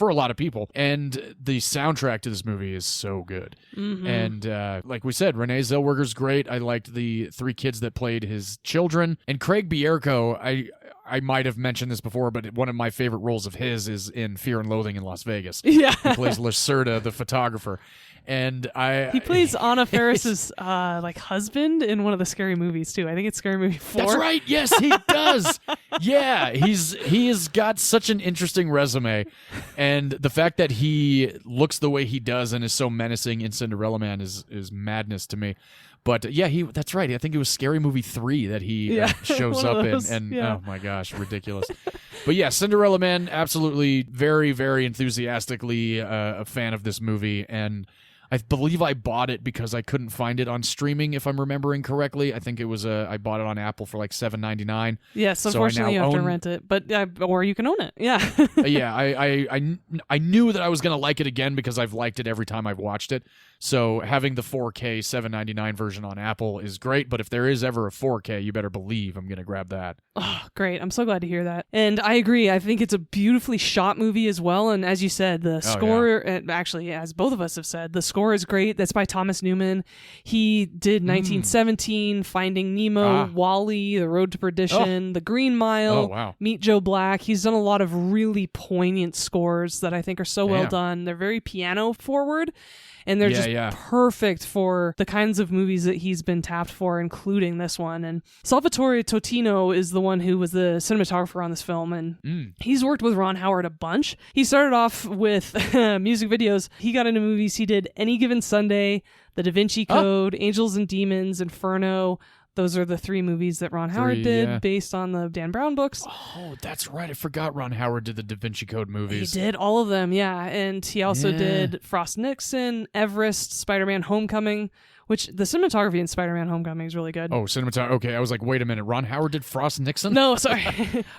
a lot of people. And the soundtrack to this movie is so good. And like we said, Renee Zellweger's great. I liked the 3 kids that played his children. And Craig Bierko, I might have mentioned this before, but one of my favorite roles of his is in Fear and Loathing in Las Vegas. Yeah. He plays Lacerda, the photographer. And he plays Anna Faris's husband in one of the Scary Movies too. I think it's Scary Movie 4. That's right. Yes, he does. Yeah, he has got such an interesting resume, and the fact that he looks the way he does and is so menacing in Cinderella Man is madness to me. But yeah, that's right. I think it was Scary Movie 3 that he shows up in, and oh my gosh, ridiculous. But yeah, Cinderella Man, absolutely, very, very enthusiastically a fan of this movie, and I believe I bought it because I couldn't find it on streaming, if I'm remembering correctly. I think it was I bought it on Apple for like $7.99. Yes, unfortunately you have to rent it, but or you can own it. Yeah. Yeah, I knew that I was gonna like it again because I've liked it every time I've watched it. So having the 4K $7.99 version on Apple is great, but if there is ever a 4K, you better believe I'm gonna grab that. Oh, great. I'm so glad to hear that. And I agree. I think it's a beautifully shot movie as well. And as you said, the score, actually, as both of us have said, the score is great. That's by Thomas Newman. He did 1917, Finding Nemo, WALL-E, The Road to Perdition, The Green Mile, Meet Joe Black. He's done a lot of really poignant scores that I think are so well done. They're very piano forward. And they're just perfect for the kinds of movies that he's been tapped for, including this one. And Salvatore Totino is the one who was the cinematographer on this film, and he's worked with Ron Howard a bunch. He started off with music videos. He got into movies. He did Any Given Sunday, The Da Vinci Code, Angels and Demons, Inferno. Those are the 3 movies that Ron Howard did based on the Dan Brown books. Oh, that's right. I forgot Ron Howard did the Da Vinci Code movies. He did all of them, yeah. And he also did Frost Nixon, Everest, Spider-Man Homecoming, which the cinematography in Spider-Man Homecoming is really good. Oh, cinematography. Okay, I was like, wait a minute. Ron Howard did Frost Nixon? No, sorry.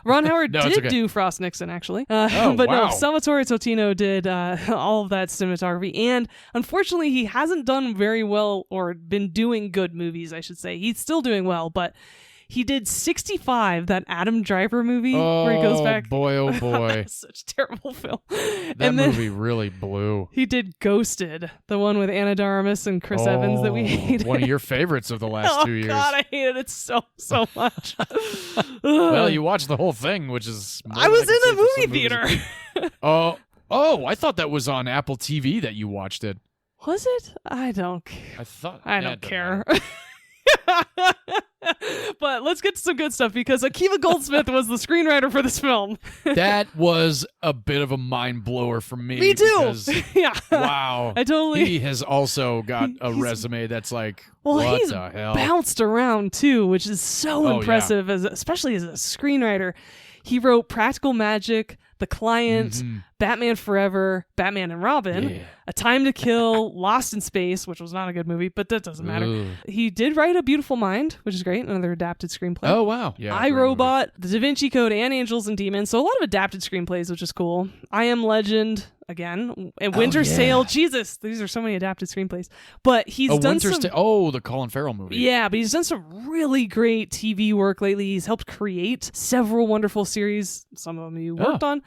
Ron Howard did do Frost Nixon, actually. But no, Salvatore Totino did all of that cinematography. And unfortunately, he hasn't done very well or been doing good movies, I should say. He's still doing well, but he did 65, that Adam Driver movie where he goes back. Oh boy. Such a terrible film. That movie really blew. He did Ghosted, the one with Ana de Armas and Chris Evans that we hated. One of your favorites of the last 2 years. Oh God, I hated it so much. Well, you watched the whole thing, which is... I was in a movie theater. I thought that was on Apple TV that you watched it. Was it? I don't care. I don't care. But let's get to some good stuff because Akiva Goldsmith was the screenwriter for this film. That was a bit of a mind blower for me. Me too. Yeah. Wow. I totally. He has also got a resume that's like, what he's the hell? Bounced around too, which is so impressive, especially as a screenwriter. He wrote Practical Magic, The Client, Batman Forever, Batman and Robin, A Time to Kill, Lost in Space, which was not a good movie, but that doesn't matter. He did write A Beautiful Mind, which is great, another adapted screenplay. Oh, wow. Yeah, I, Robot, The Da Vinci Code, and Angels and Demons, so a lot of adapted screenplays, which is cool. I Am Legend, again, and Winter Sail. Jesus, these are so many adapted screenplays. But he's done some... the Colin Farrell movie. Yeah, but he's done some really great TV work lately. He's helped create several wonderful series, some of them you worked on.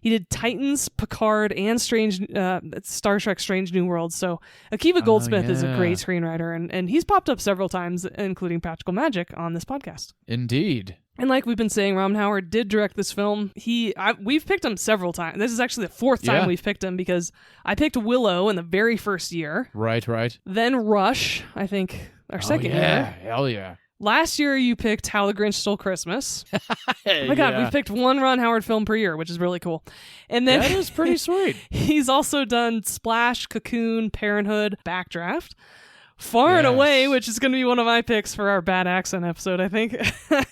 He did Titans, Picard, and Star Trek Strange New Worlds. So Akiva Goldsmith is a great screenwriter, and he's popped up several times, including Practical Magic, on this podcast. Indeed. And like we've been saying, Ron Howard did direct this film. We've picked him several times. This is actually the 4th time we've picked him because I picked Willow in the very first year. Right. Then Rush, I think, our second year. Hell yeah. Last year you picked How the Grinch Stole Christmas. Oh my God, we've picked one Ron Howard film per year, which is really cool. And then that is pretty sweet. He's also done Splash, Cocoon, Parenthood, Backdraft. Far and Away, which is going to be one of my picks for our bad accent episode, I think.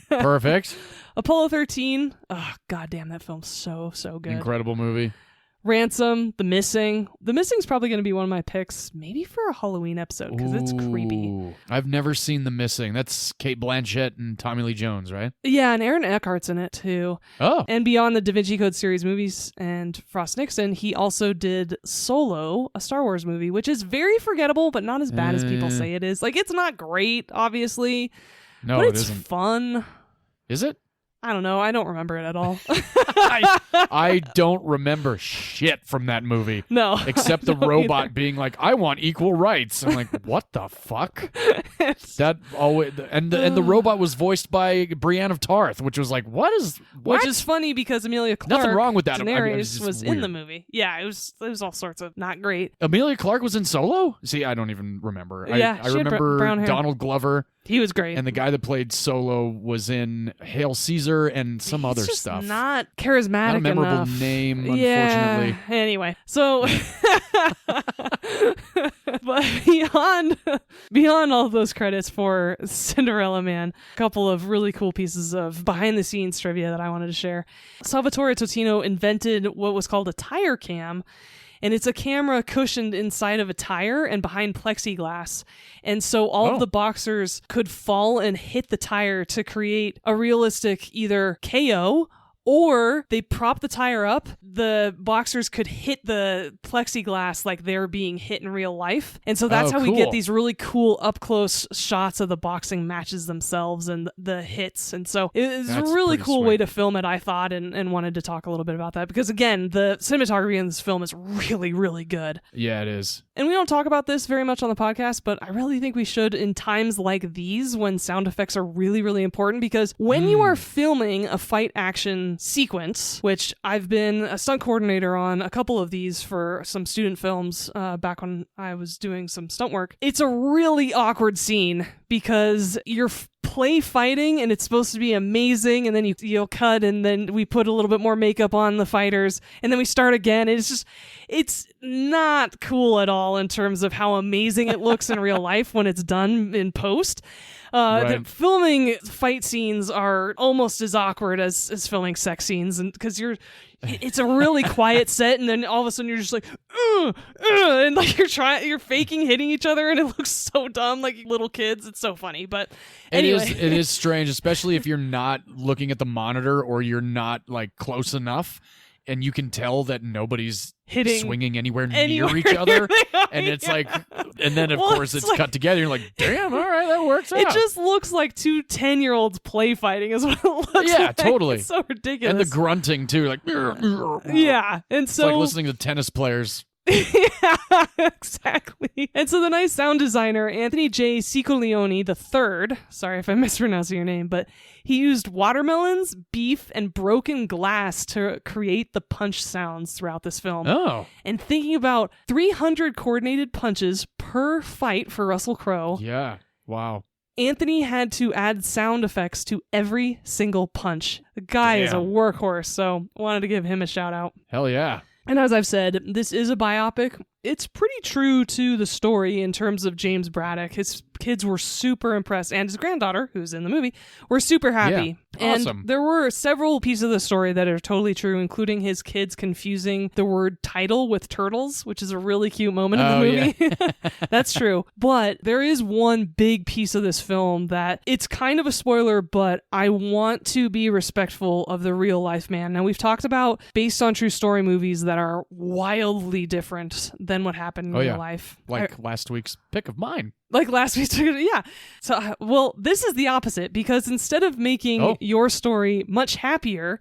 Perfect. Apollo 13. Oh, goddamn, that film's so good. Incredible movie. Ransom, The Missing. The Missing's probably going to be one of my picks, maybe for a Halloween episode, because it's creepy. I've never seen The Missing. That's Cate Blanchett and Tommy Lee Jones, right? Yeah, and Aaron Eckhart's in it, too. Oh. And beyond the Da Vinci Code series movies and Frost Nixon, he also did Solo, a Star Wars movie, which is very forgettable, but not as bad as people say it is. Like, it's not great, obviously, no, but it's isn't. fun. Is it? I don't know. I don't remember it at all. I don't remember shit from that movie. No. Except the robot being like, I want equal rights. I'm like, what the fuck? That always, and the robot was voiced by Brienne of Tarth, which was like, what? Which is funny because Emilia Clarke, nothing wrong with that. Daenerys, was in the movie. Yeah, it was all sorts of not great. Emilia Clarke was in Solo? See, I don't even remember. Yeah, I she had remember brown hair. Donald Glover. He was great. And the guy that played Solo was in Hail Caesar and some other just stuff. Not charismatic Not a memorable enough. name, unfortunately. Yeah. Anyway, so but beyond all those credits for Cinderella Man, a couple of really cool pieces of behind the scenes trivia that I wanted to share. Salvatore Totino invented what was called a tire cam. And it's a camera cushioned inside of a tire and behind plexiglass. And so all of the boxers could fall and hit the tire to create a realistic either KO, or they prop the tire up, the boxers could hit the plexiglass like they're being hit in real life. And so that's how we get these really cool up-close shots of the boxing matches themselves and the hits. And so it's a really cool way to film it, I thought, and wanted to talk a little bit about that. Because again, the cinematography in this film is really, really good. Yeah, it is. And we don't talk about this very much on the podcast, but I really think we should in times like these when sound effects are really, really important, because when you are filming a fight action sequence, which I've been a stunt coordinator on a couple of these for some student films back when I was doing some stunt work, it's a really awkward scene because you're play fighting and it's supposed to be amazing, and then you'll cut and then we put a little bit more makeup on the fighters and then we start again. It's not cool at all in terms of how amazing it looks in real life when it's done in post. Filming fight scenes are almost as awkward as filming sex scenes, and because it's a really quiet set, and then all of a sudden you're just like, and like you're faking hitting each other, and it looks so dumb, like little kids. It's so funny, but anyway, it is strange, especially if you're not looking at the monitor or you're not like close enough. And you can tell that nobody's swinging anywhere near each other. And it's like, and then of course it's like, cut together. You're like, damn, all right, that works out. It just looks like two 10-year-olds play fighting is what it looks like. Yeah, totally. It's so ridiculous. And the grunting too, like, yeah. And so it's like listening to tennis players. Yeah, exactly. And so the nice sound designer, Anthony J. Ciccoleone III, sorry if I'm mispronouncing your name, but he used watermelons, beef, and broken glass to create the punch sounds throughout this film. Oh. And thinking about 300 coordinated punches per fight for Russell Crowe. Yeah. Wow. Anthony had to add sound effects to every single punch. The guy is a workhorse, so wanted to give him a shout out. Hell yeah. And as I've said, this is a biopic. It's pretty true to the story in terms of James Braddock. His kids were super impressed, and his granddaughter, who's in the movie, were super happy. Yeah, awesome. And there were several pieces of the story that are totally true, including his kids confusing the word title with turtles, which is a really cute moment in the movie. Yeah. That's true. But there is one big piece of this film that it's kind of a spoiler, but I want to be respectful of the real life man. Now, we've talked about based on true story movies that are wildly different than what happened in real life. Like last week's pick of mine. Like last week's, yeah. So, well, this is the opposite, because instead of making your story much happier,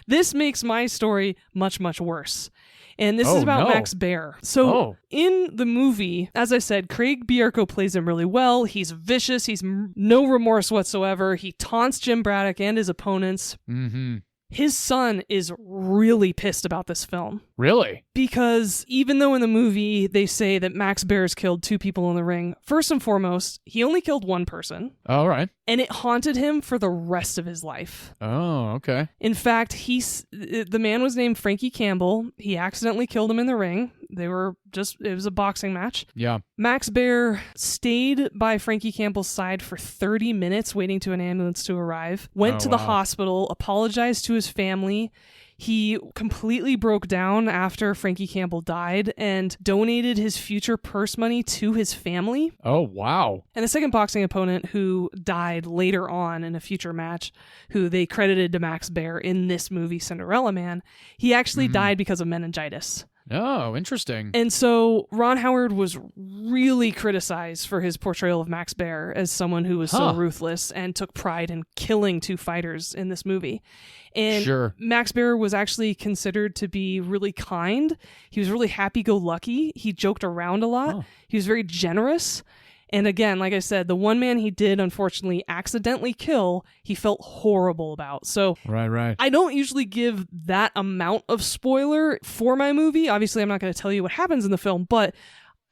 this makes my story much, much worse. And this is about Max Baer. So in the movie, as I said, Craig Bierko plays him really well. He's vicious. He's no remorse whatsoever. He taunts Jim Braddock and his opponents. Mm-hmm. His son is really pissed about this film. Really? Because even though in the movie they say that Max Baer's killed 2 people in the ring, first and foremost, he only killed 1 person. All right. And it haunted him for the rest of his life. Oh, okay. In fact, the man was named Frankie Campbell. He accidentally killed him in the ring. It was a boxing match. Yeah. Max Baer stayed by Frankie Campbell's side for 30 minutes waiting to an ambulance to arrive, went to the hospital, apologized to his family. He completely broke down after Frankie Campbell died and donated his future purse money to his family. Oh, wow. And the second boxing opponent, who died later on in a future match, who they credited to Max Baer in this movie, Cinderella Man, he actually died because of meningitis. Oh, interesting. And so Ron Howard was really criticized for his portrayal of Max Baer as someone who was so ruthless and took pride in killing two fighters in this movie. And Max Baer was actually considered to be really kind. He was really happy-go-lucky. He joked around a lot. He was very generous. And again, like I said, the one man he did unfortunately accidentally kill, he felt horrible about. So right. I don't usually give that amount of spoiler for my movie. Obviously, I'm not going to tell you what happens in the film, but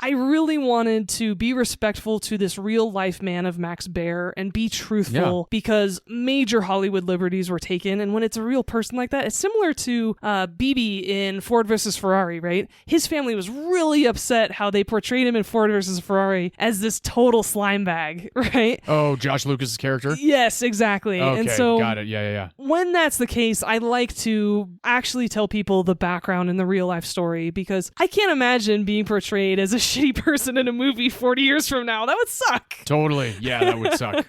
I really wanted to be respectful to this real life man of Max Baer and be truthful because major Hollywood liberties were taken. And when it's a real person like that, it's similar to BB in Ford versus Ferrari, right? His family was really upset how they portrayed him in Ford versus Ferrari as this total slime bag, right? Oh, Josh Lucas's character? Yes, exactly. Okay, and so got it. Yeah. When that's the case, I like to actually tell people the background in the real life story because I can't imagine being portrayed as a shitty person in a movie 40 years from now. That would suck. Totally. Yeah, that would suck.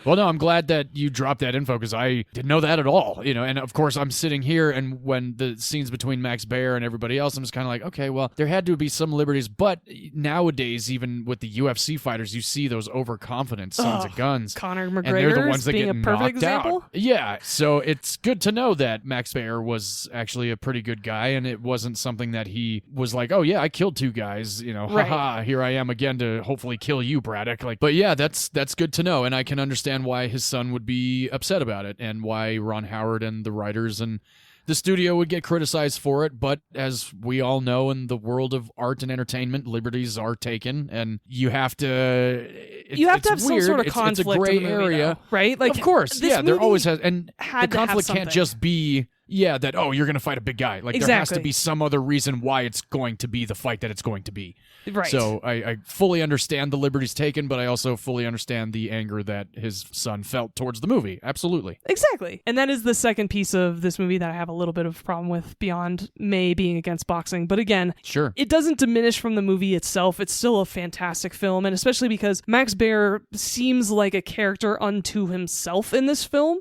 Well, no, I'm glad that you dropped that info because I didn't know that at all. And of course, I'm sitting here, and when the scenes between Max Baer and everybody else, I'm just kind of like, okay, well, there had to be some liberties, but nowadays, even with the UFC fighters, you see those overconfident sons of guns. Conor McGregor and they're the ones that being get a perfect knocked example. Out. Yeah, so it's good to know that Max Baer was actually a pretty good guy, and it wasn't something that he was like, oh yeah, I killed two guys, haha, here I am again to hopefully kill you, Braddock. But yeah, that's good to know, and I can understand why his son would be upset about it and why Ron Howard and the writers and the studio would get criticized for it. But as we all know, in the world of art and entertainment, liberties are taken, and you have to have some sort of conflict. It's a gray in the movie, area, though, right? Like, of course, there always has, and the conflict can't something. just be that, oh, you're going to fight a big guy. Like, there has to be some other reason why it's going to be the fight that it's going to be. Right. So I fully understand the liberties taken, but I also fully understand the anger that his son felt towards the movie. Absolutely. Exactly. And that is the second piece of this movie that I have a little bit of a problem with beyond May being against boxing. But again, it doesn't diminish from the movie itself. It's still a fantastic film, and especially because Max Baer seems like a character unto himself in this film.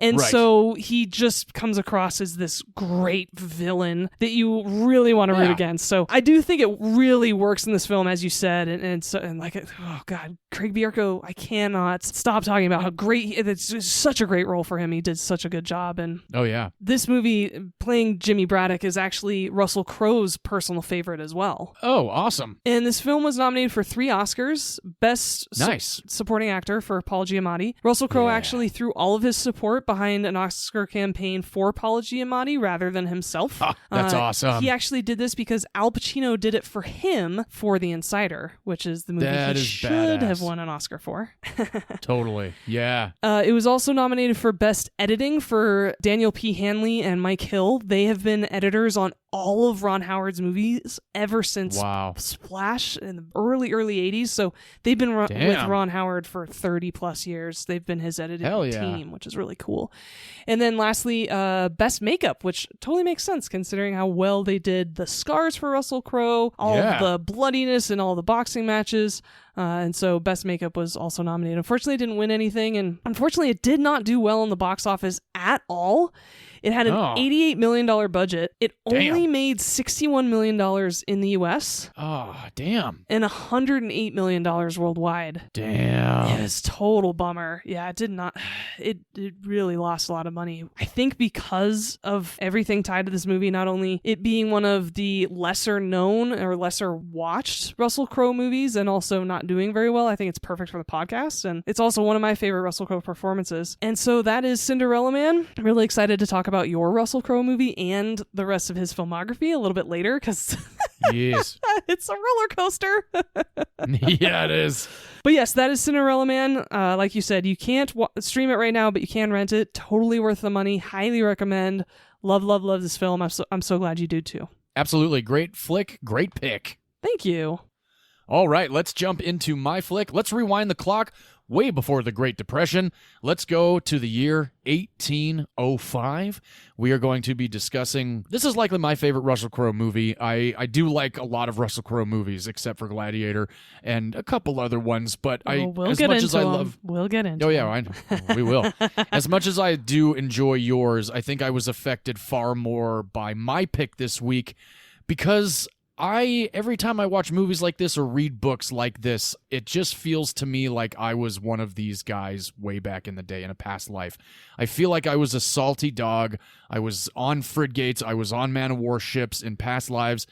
And so he just comes across as this great villain that you really want to root against. So I do think it really works in this film, as you said. And like, oh God, Craig Bierko, I cannot stop talking about how great, it's such a great role for him. He did such a good job. And this movie, playing Jimmy Braddock, is actually Russell Crowe's personal favorite as well. Oh, awesome. And this film was nominated for 3 Oscars. Best supporting actor for Paul Giamatti. Russell Crowe actually threw all of his support behind an Oscar campaign for Paul Giamatti rather than himself. That's awesome. He actually did this because Al Pacino did it for him for The Insider, which is the movie he should have won an Oscar for. Totally. Yeah. It was also nominated for Best Editing for Daniel P. Hanley and Mike Hill. They have been editors on all of Ron Howard's movies ever since Splash in the early 80s. So they've been with Ron Howard for 30 plus years. They've been his editing team, which is really cool. And then lastly, Best Makeup, which totally makes sense considering how well they did the scars for Russell Crowe, all of the bloodiness in all the boxing matches. And so Best Makeup was also nominated. Unfortunately, it didn't win anything. And unfortunately, it did not do well in the box office at all. It had an $88 million budget. It only made $61 million in the U.S. Oh, damn. And $108 million worldwide. Damn. Yeah, it's a total bummer. Yeah, it did not. It really lost a lot of money. I think because of everything tied to this movie, not only it being one of the lesser known or lesser watched Russell Crowe movies and also not doing very well, I think it's perfect for the podcast. And it's also one of my favorite Russell Crowe performances. And so that is Cinderella Man. I'm really excited to talk about your Russell Crowe movie and the rest of his filmography a little bit later because it's a roller coaster. Yeah, it is. But yes, that is Cinderella Man. Like you said, you can't stream it right now, but you can rent it. Totally worth the money. Highly recommend. Love this film. I'm so glad you do too. Absolutely. Great flick. Great pick. Thank you. All right, let's jump into my flick. Let's rewind the clock way before the Great Depression. Let's go to the year 1805. We are going to be discussing, this is likely my favorite Russell Crowe movie. I do like a lot of Russell Crowe movies, except for Gladiator and a couple other ones, but we'll get into them. I know. We will. As much as I do enjoy yours, I think I was affected far more by my pick this week, because every time I watch movies like this or read books like this, it just feels to me like I was one of these guys way back in the day in a past life. I feel like I was a salty dog. I was on frigates. I was on man-of-war ships in past lives.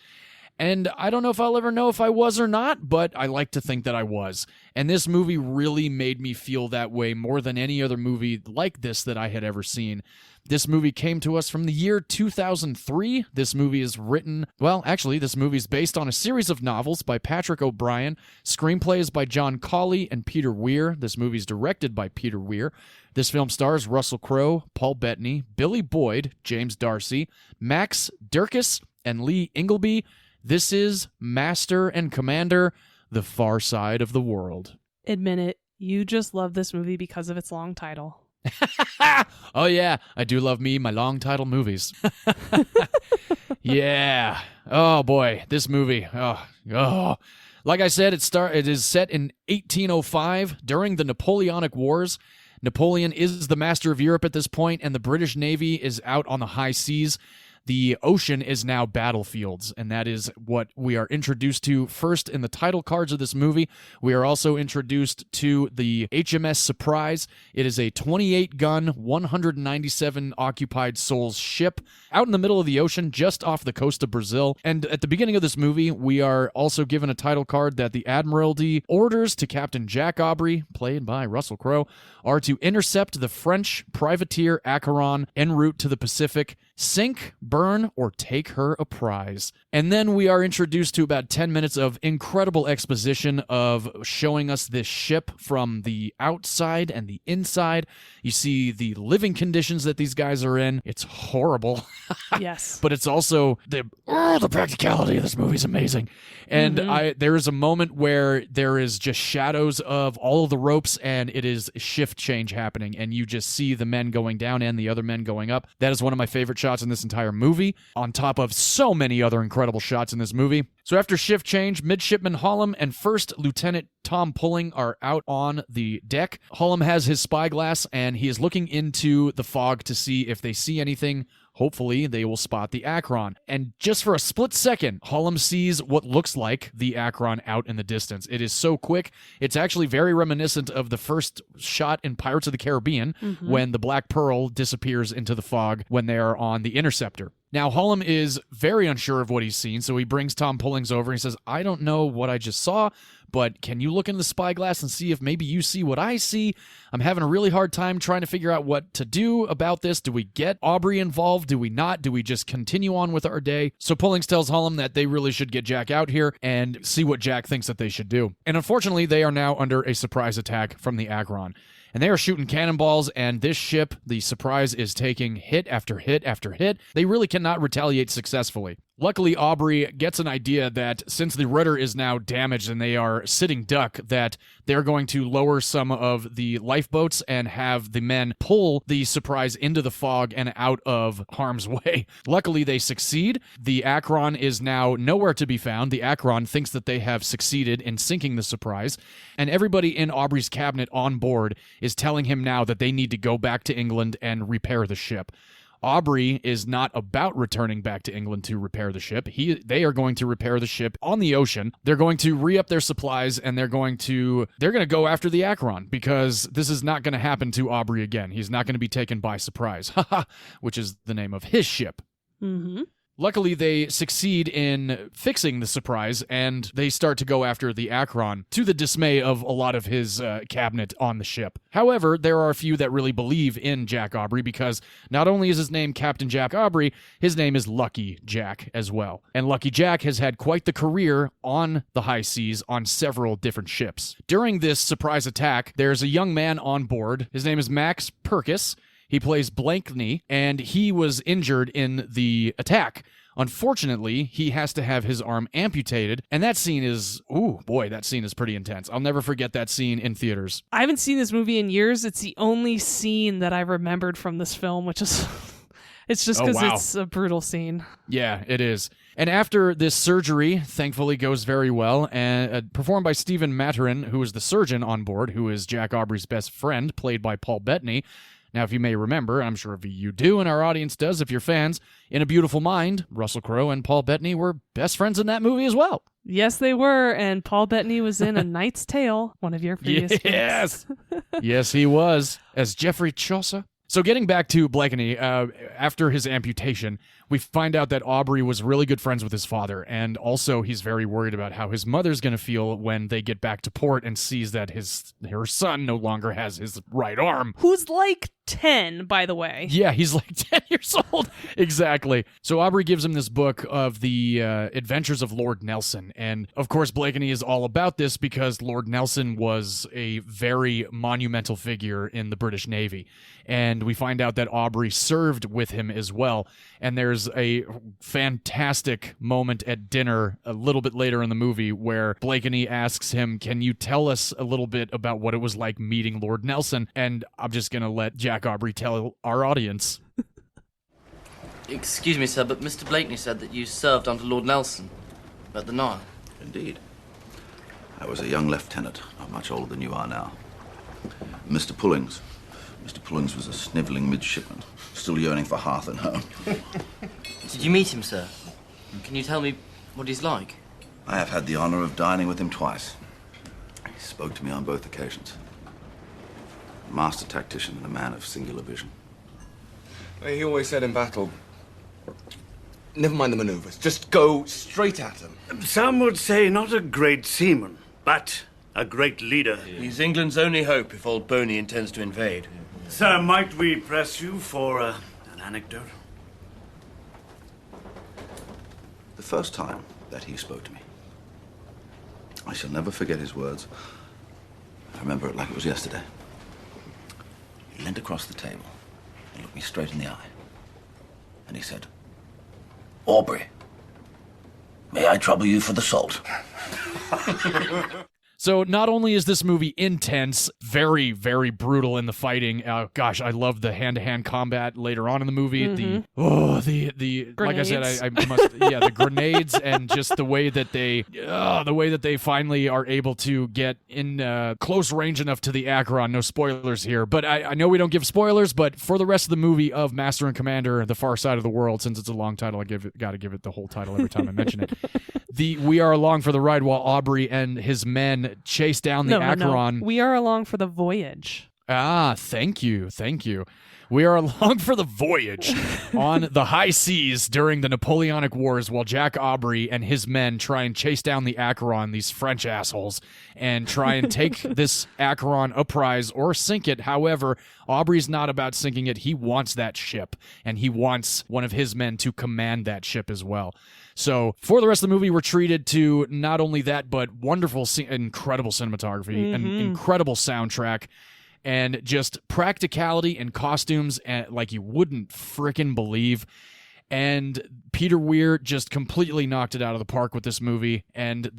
And I don't know if I'll ever know if I was or not, but I like to think that I was. And this movie really made me feel that way more than any other movie like this that I had ever seen. This movie came to us from the year 2003. This movie is this movie is based on a series of novels by Patrick O'Brien. Screenplays by John Cawley and Peter Weir. This movie is directed by Peter Weir. This film stars Russell Crowe, Paul Bettany, Billy Boyd, James Darcy, Max Durkis, and Lee Ingleby. This is Master and Commander, The Far Side of the World. Admit it, you just love this movie because of its long title. Oh yeah, I do love me my long title movies. Yeah. Oh boy, this movie. Oh. Like I said, it is set in 1805 during the Napoleonic Wars. Napoleon is the master of Europe at this point, and the British Navy is out on the high seas. The ocean is now battlefields, and that is what we are introduced to first in the title cards of this movie. We are also introduced to the HMS Surprise. It is a 28-gun, 197 occupied souls ship out in the middle of the ocean, just off the coast of Brazil. And at the beginning of this movie, we are also given a title card that the Admiralty orders to Captain Jack Aubrey, played by Russell Crowe, are to intercept the French privateer Acheron en route to the Pacific, sink, burn, or take her a prize. And then we are introduced to about 10 minutes of incredible exposition of showing us this ship from the outside and the inside. You see the living conditions that these guys are in. It's horrible. Yes. But it's also the practicality of this movie is amazing. And there is a moment where there is just shadows of all of the ropes, and it is shift change happening, and you just see the men going down and the other men going up. That is one of my favorite shots in this entire movie, on top of so many other incredible shots in this movie. So after shift change, Midshipman Hollum and First Lieutenant Tom Pulling are out on the deck. Hollum has his spyglass, and he is looking into the fog to see if they see anything. Hopefully, they will spot the Acheron. And just for a split second, Hollum sees what looks like the Acheron out in the distance. It is so quick. It's actually very reminiscent of the first shot in Pirates of the Caribbean when the Black Pearl disappears into the fog when they are on the Interceptor. Now, Hollum is very unsure of what he's seen, so he brings Tom Pullings over and he says, I don't know what I just saw, but can you look into the spyglass and see if maybe you see what I see? I'm having a really hard time trying to figure out what to do about this. Do we get Aubrey involved? Do we not? Do we just continue on with our day? So Pullings tells Hollum that they really should get Jack out here and see what Jack thinks that they should do. And unfortunately, they are now under a surprise attack from the Acheron. And they are shooting cannonballs, and this ship, the Surprise, is taking hit after hit after hit. They really cannot retaliate successfully. Luckily, Aubrey gets an idea that since the rudder is now damaged and they are sitting duck, that they're going to lower some of the lifeboats and have the men pull the Surprise into the fog and out of harm's way. Luckily, they succeed. The Acheron is now nowhere to be found. The Acheron thinks that they have succeeded in sinking the Surprise, and everybody in Aubrey's cabinet on board is telling him now that they need to go back to England and repair the ship. Aubrey is not about returning back to England to repair the ship. They are going to repair the ship on the ocean. They're going to re-up their supplies, and they're going to go after the Acheron, because this is not going to happen to Aubrey again. He's not going to be taken by surprise, which is the name of his ship. Mm-hmm. Luckily, they succeed in fixing the Surprise, and they start to go after the Acheron, to the dismay of a lot of his cabinet on the ship. However, there are a few that really believe in Jack Aubrey, because not only is his name Captain Jack Aubrey, his name is Lucky Jack as well. And Lucky Jack has had quite the career on the high seas on several different ships. During this surprise attack, there's a young man on board. His name is Max Purkis. He plays Blankney, and he was injured in the attack. Unfortunately, he has to have his arm amputated, and that scene is, that scene is pretty intense. I'll never forget that scene in theaters. I haven't seen this movie in years. It's the only scene that I remembered from this film, which is, it's just because it's a brutal scene. Yeah, it is. And after this surgery, thankfully goes very well, and performed by Stephen Maturin, who is the surgeon on board, who is Jack Aubrey's best friend, played by Paul Bettany. Now, if you may remember, I'm sure you do and our audience does if you're fans, in A Beautiful Mind, Russell Crowe and Paul Bettany were best friends in that movie as well. Yes, they were, and Paul Bettany was in A Knight's Tale, one of your previous Yes! Yes, he was, as Geoffrey Chaucer. So getting back to Blakeney, after his amputation, we find out that Aubrey was really good friends with his father, and also he's very worried about how his mother's going to feel when they get back to port and sees that her son no longer has his right arm. Who's like 10, by the way. Yeah, he's like 10 years old. Exactly. So Aubrey gives him this book of the adventures of Lord Nelson, and of course Blakeney is all about this because Lord Nelson was a very monumental figure in the British Navy, and we find out that Aubrey served with him as well, and there's a fantastic moment at dinner a little bit later in the movie where Blakeney asks him, can you tell us a little bit about what it was like meeting Lord Nelson? And I'm just going to let Jack Aubrey tell our audience. Excuse me, sir, but Mr. Blakeney said that you served under Lord Nelson at the Nile. Indeed. I was a young lieutenant, not much older than you are now. Mr. Pullings. Mr. Pullings was a snivelling midshipman, still yearning for hearth and home. Did you meet him, sir? Can you tell me what he's like? I have had the honor of dining with him twice. He spoke to me on both occasions. A master tactician and a man of singular vision. He always said in battle, never mind the maneuvers, just go straight at him. Some would say not a great seaman, but a great leader. He's England's only hope if old Boney intends to invade. Sir, might we press you for an anecdote? The first time that he spoke to me, I shall never forget his words. I remember it like it was yesterday. He leaned across the table and looked me straight in the eye. And he said, Aubrey, may I trouble you for the salt? So not only is this movie intense, very, very brutal in the fighting. Gosh, I love the hand-to-hand combat later on in the movie. The like I said, I must, the grenades and just the way that they finally are able to get in close range enough to the Acheron. No spoilers here, but I know we don't give spoilers. But for the rest of the movie of Master and Commander: The Far Side of the World, since it's a long title, got to give it the whole title every time I mention it. We are along for the ride while Aubrey and his men chase down the Acheron. No. We are along for the voyage. Ah, thank you. We are along for the voyage on the high seas during the Napoleonic Wars while Jack Aubrey and his men try and chase down the Acheron, these French assholes, and try and take this Acheron a prize or sink it. However, Aubrey's not about sinking it. He wants that ship, and he wants one of his men to command that ship as well. So for the rest of the movie, we're treated to not only that, but wonderful, incredible cinematography, an incredible soundtrack, and just practicality and costumes like you wouldn't frickin' believe. And Peter Weir just completely knocked it out of the park with this movie. And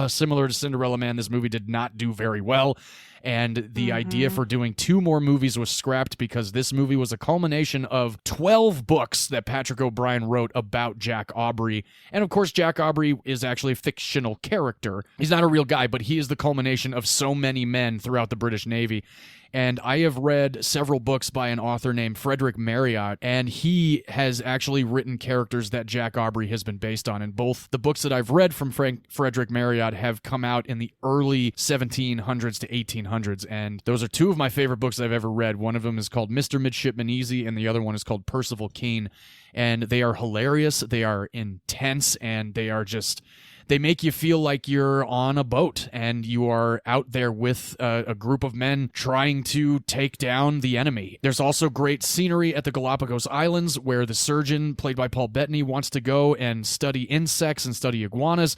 similar to Cinderella Man, this movie did not do very well. And the idea for doing 2 more movies was scrapped because this movie was a culmination of 12 books that Patrick O'Brian wrote about Jack Aubrey. And of course, Jack Aubrey is actually a fictional character. He's not a real guy, but he is the culmination of so many men throughout the British Navy. And I have read several books by an author named Frederick Marryat, and he has actually written characters that Jack Aubrey has been based on. And both the books that I've read from Frederick Marryat have come out in the early 1700s to 1800s, and those are 2 of my favorite books I've ever read. One of them is called Mr. Midshipman Easy, and the other one is called Percival Keene. And they are hilarious, they are intense, and they are just... They make you feel like you're on a boat and you are out there with a group of men trying to take down the enemy. There's also great scenery at the Galapagos Islands where the surgeon, played by Paul Bettany, wants to go and study insects and study iguanas.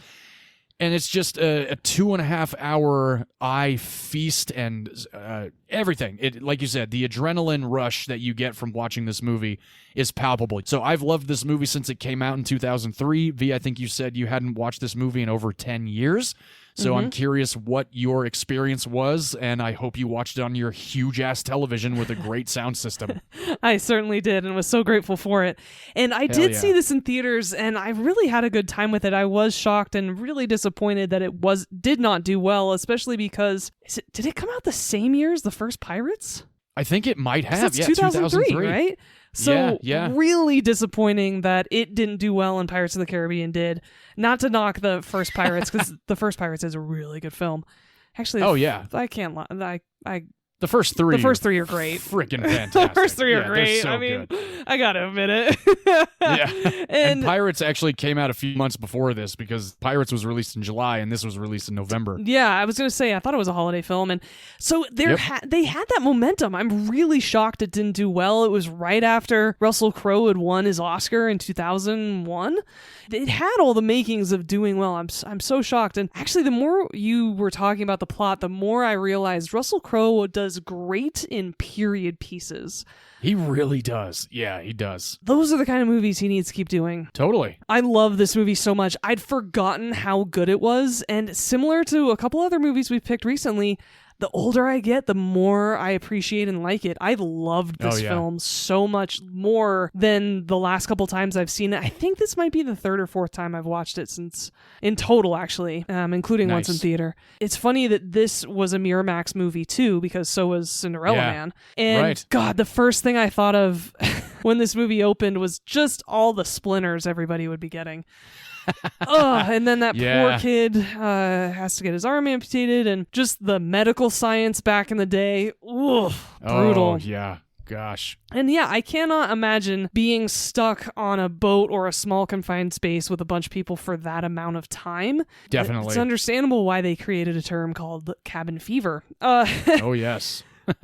And it's just a 2.5-hour eye feast and everything. Like you said, the adrenaline rush that you get from watching this movie is palpable. So I've loved this movie since it came out in 2003. V, I think you said you hadn't watched this movie in over 10 years. So I'm curious what your experience was, and I hope you watched it on your huge-ass television with a great sound system. I certainly did, and was so grateful for it. And I did see this in theaters, and I really had a good time with it. I was shocked and really disappointed that it did not do well, especially because... Did it come out the same year as the first Pirates? I think it might have. That's Yeah, 2003, right? So yeah. really disappointing that it didn't do well and Pirates of the Caribbean did. Not to knock the first Pirates, because the first Pirates is a really good film. Actually, I can't lie. The first three are great. Freaking fantastic. The first three are they're great. so I mean, good. I gotta admit it. Yeah. And Pirates actually came out a few months before this because Pirates was released in July and this was released in November. yeah, I was gonna say I thought it was a holiday film, and so they had that momentum. I'm really shocked it didn't do well. It was right after Russell Crowe had won his Oscar in 2001. It had all the makings of doing well. I'm so shocked. And actually, the more you were talking about the plot, the more I realized Russell Crowe does great in period pieces. He really does. Yeah, he does. Those are the kind of movies he needs to keep doing. Totally. I love this movie so much. I'd forgotten how good it was. And similar to a couple other movies we've picked recently, the older I get, the more I appreciate and like it. I loved this film so much more than the last couple times I've seen it. I think this might be the third or fourth time I've watched it since, in total actually, including once in theater. It's funny that this was a Miramax movie too, because so was Cinderella Man. And God, the first thing I thought of when this movie opened was just all the splinters everybody would be getting. And then that poor kid has to get his arm amputated, and just the medical science back in the day. Oof, brutal. Oh, yeah. Gosh. And yeah, I cannot imagine being stuck on a boat or a small confined space with a bunch of people for that amount of time. Definitely. It's understandable why they created a term called cabin fever. Oh, yes.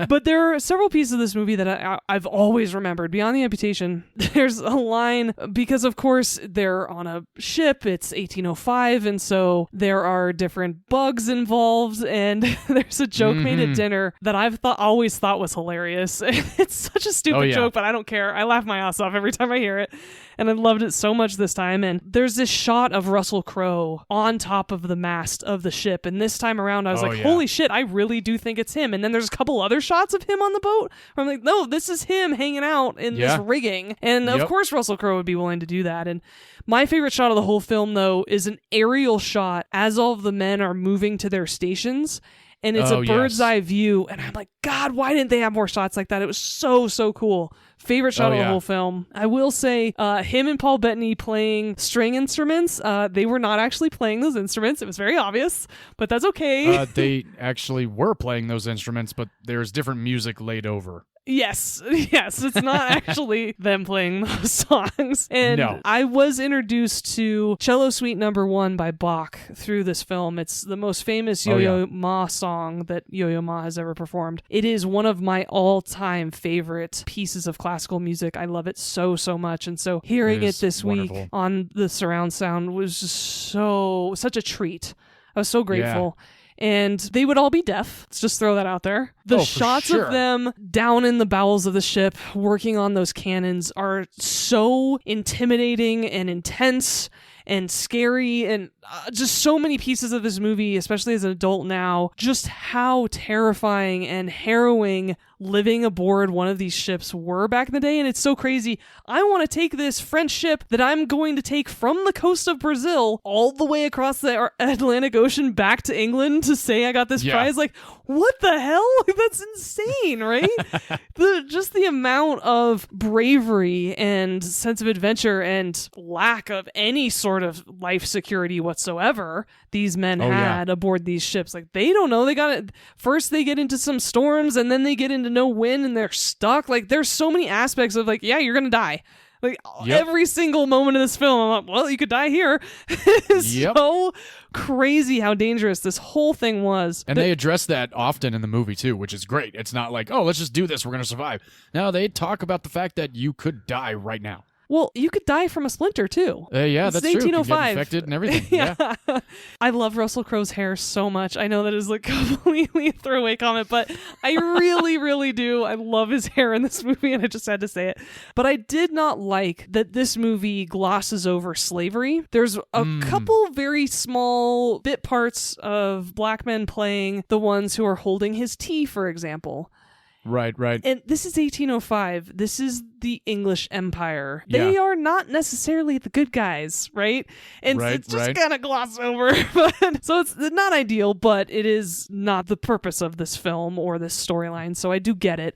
But there are several pieces of this movie that I've always remembered. Beyond the amputation, there's a line, because of course they're on a ship, it's 1805, and so there are different bugs involved, and there's a joke made at dinner that I've always thought was hilarious. It's such a stupid joke, but I don't care. I laugh my ass off every time I hear it. And I loved it so much this time. And there's this shot of Russell Crowe on top of the mast of the ship. And this time around, I was holy shit, I really do think it's him. And then there's a couple other shots of him on the boat where I'm like, no, this is him hanging out in this rigging. And of course, Russell Crowe would be willing to do that. And my favorite shot of the whole film, though, is an aerial shot as all of the men are moving to their stations. And it's a bird's eye view. And I'm like, God, why didn't they have more shots like that? It was so, so cool. Favorite shot of the whole film. I will say, him and Paul Bettany playing string instruments. They were not actually playing those instruments. It was very obvious, but that's okay. They actually were playing those instruments, but there's different music laid over. Yes, it's not actually them playing those songs. And I was introduced to Cello Suite No. 1 by Bach through this film. It's the most famous Yo-Yo Ma song that Yo-Yo Ma has ever performed. It is one of my all-time favorite pieces of classical music. I love it so, so much. And so hearing it this week on the surround sound was just such a treat. I was so grateful. And they would all be deaf. Let's just throw that out there. The shots of them down in the bowels of the ship working on those cannons are so intimidating and intense and scary, and just so many pieces of this movie, especially as an adult now, just how terrifying and harrowing living aboard one of these ships were back in the day. And it's so crazy. I want to take this French ship that I'm going to take from the coast of Brazil all the way across the Atlantic Ocean back to England to say I got this prize. Like, what the hell? That's insane, right? Just the amount of bravery and sense of adventure and lack of any sort of life security whatsoever these men had aboard these ships. Like, they don't know. They got it. First they get into some storms, and then they get into no wind, and they're stuck. Like, there's so many aspects of, like, yeah, you're gonna die. Like, every single moment of this film, I'm like, well, you could die here. It's so crazy how dangerous this whole thing was. And they address that often in the movie, too, which is great. It's not like, oh, let's just do this, we're going to survive. No, they talk about the fact that you could die right now. Well, you could die from a splinter, too. Yeah, it's that's true. 1805. You get infected and everything. I love Russell Crowe's hair so much. I know that is like completely a throwaway comment, but I really, really do. I love his hair in this movie, and I just had to say it. But I did not like that this movie glosses over slavery. There's a couple very small bit parts of black men playing the ones who are holding his tea, for example. Right. And this is 1805. This is the English Empire. They are not necessarily the good guys, right? And it's just kind of glossed over. So it's not ideal, but it is not the purpose of this film or this storyline. So I do get it.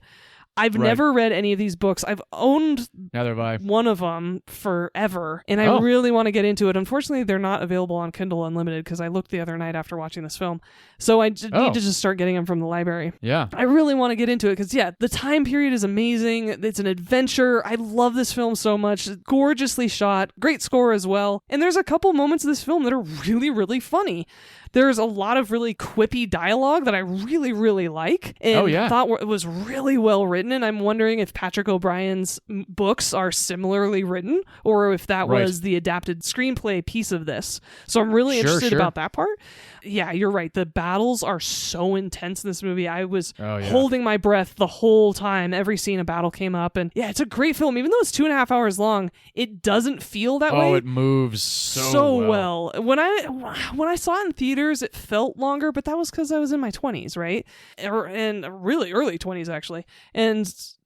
I've never read any of these books. I've owned Neither have I. one of them forever, and I really want to get into it. Unfortunately, they're not available on Kindle Unlimited because I looked the other night after watching this film. So I need to just start getting them from the library. Yeah. I really want to get into it because, the time period is amazing. It's an adventure. I love this film so much. It's gorgeously shot. Great score as well. And there's a couple moments of this film that are really, really funny. There's a lot of really quippy dialogue that I really, really like and thought it was really well written. And I'm wondering if Patrick O'Brien's books are similarly written or if that was the adapted screenplay piece of this. So I'm really interested about that part. Yeah, you're right. The battles are so intense in this movie. I was holding my breath the whole time. Every scene a battle came up. And it's a great film. Even though it's 2.5 hours long, it doesn't feel that way. Oh, it moves so well. When I saw it in theaters, it felt longer, but that was because I was in my 20s, right? And really early 20s, actually. And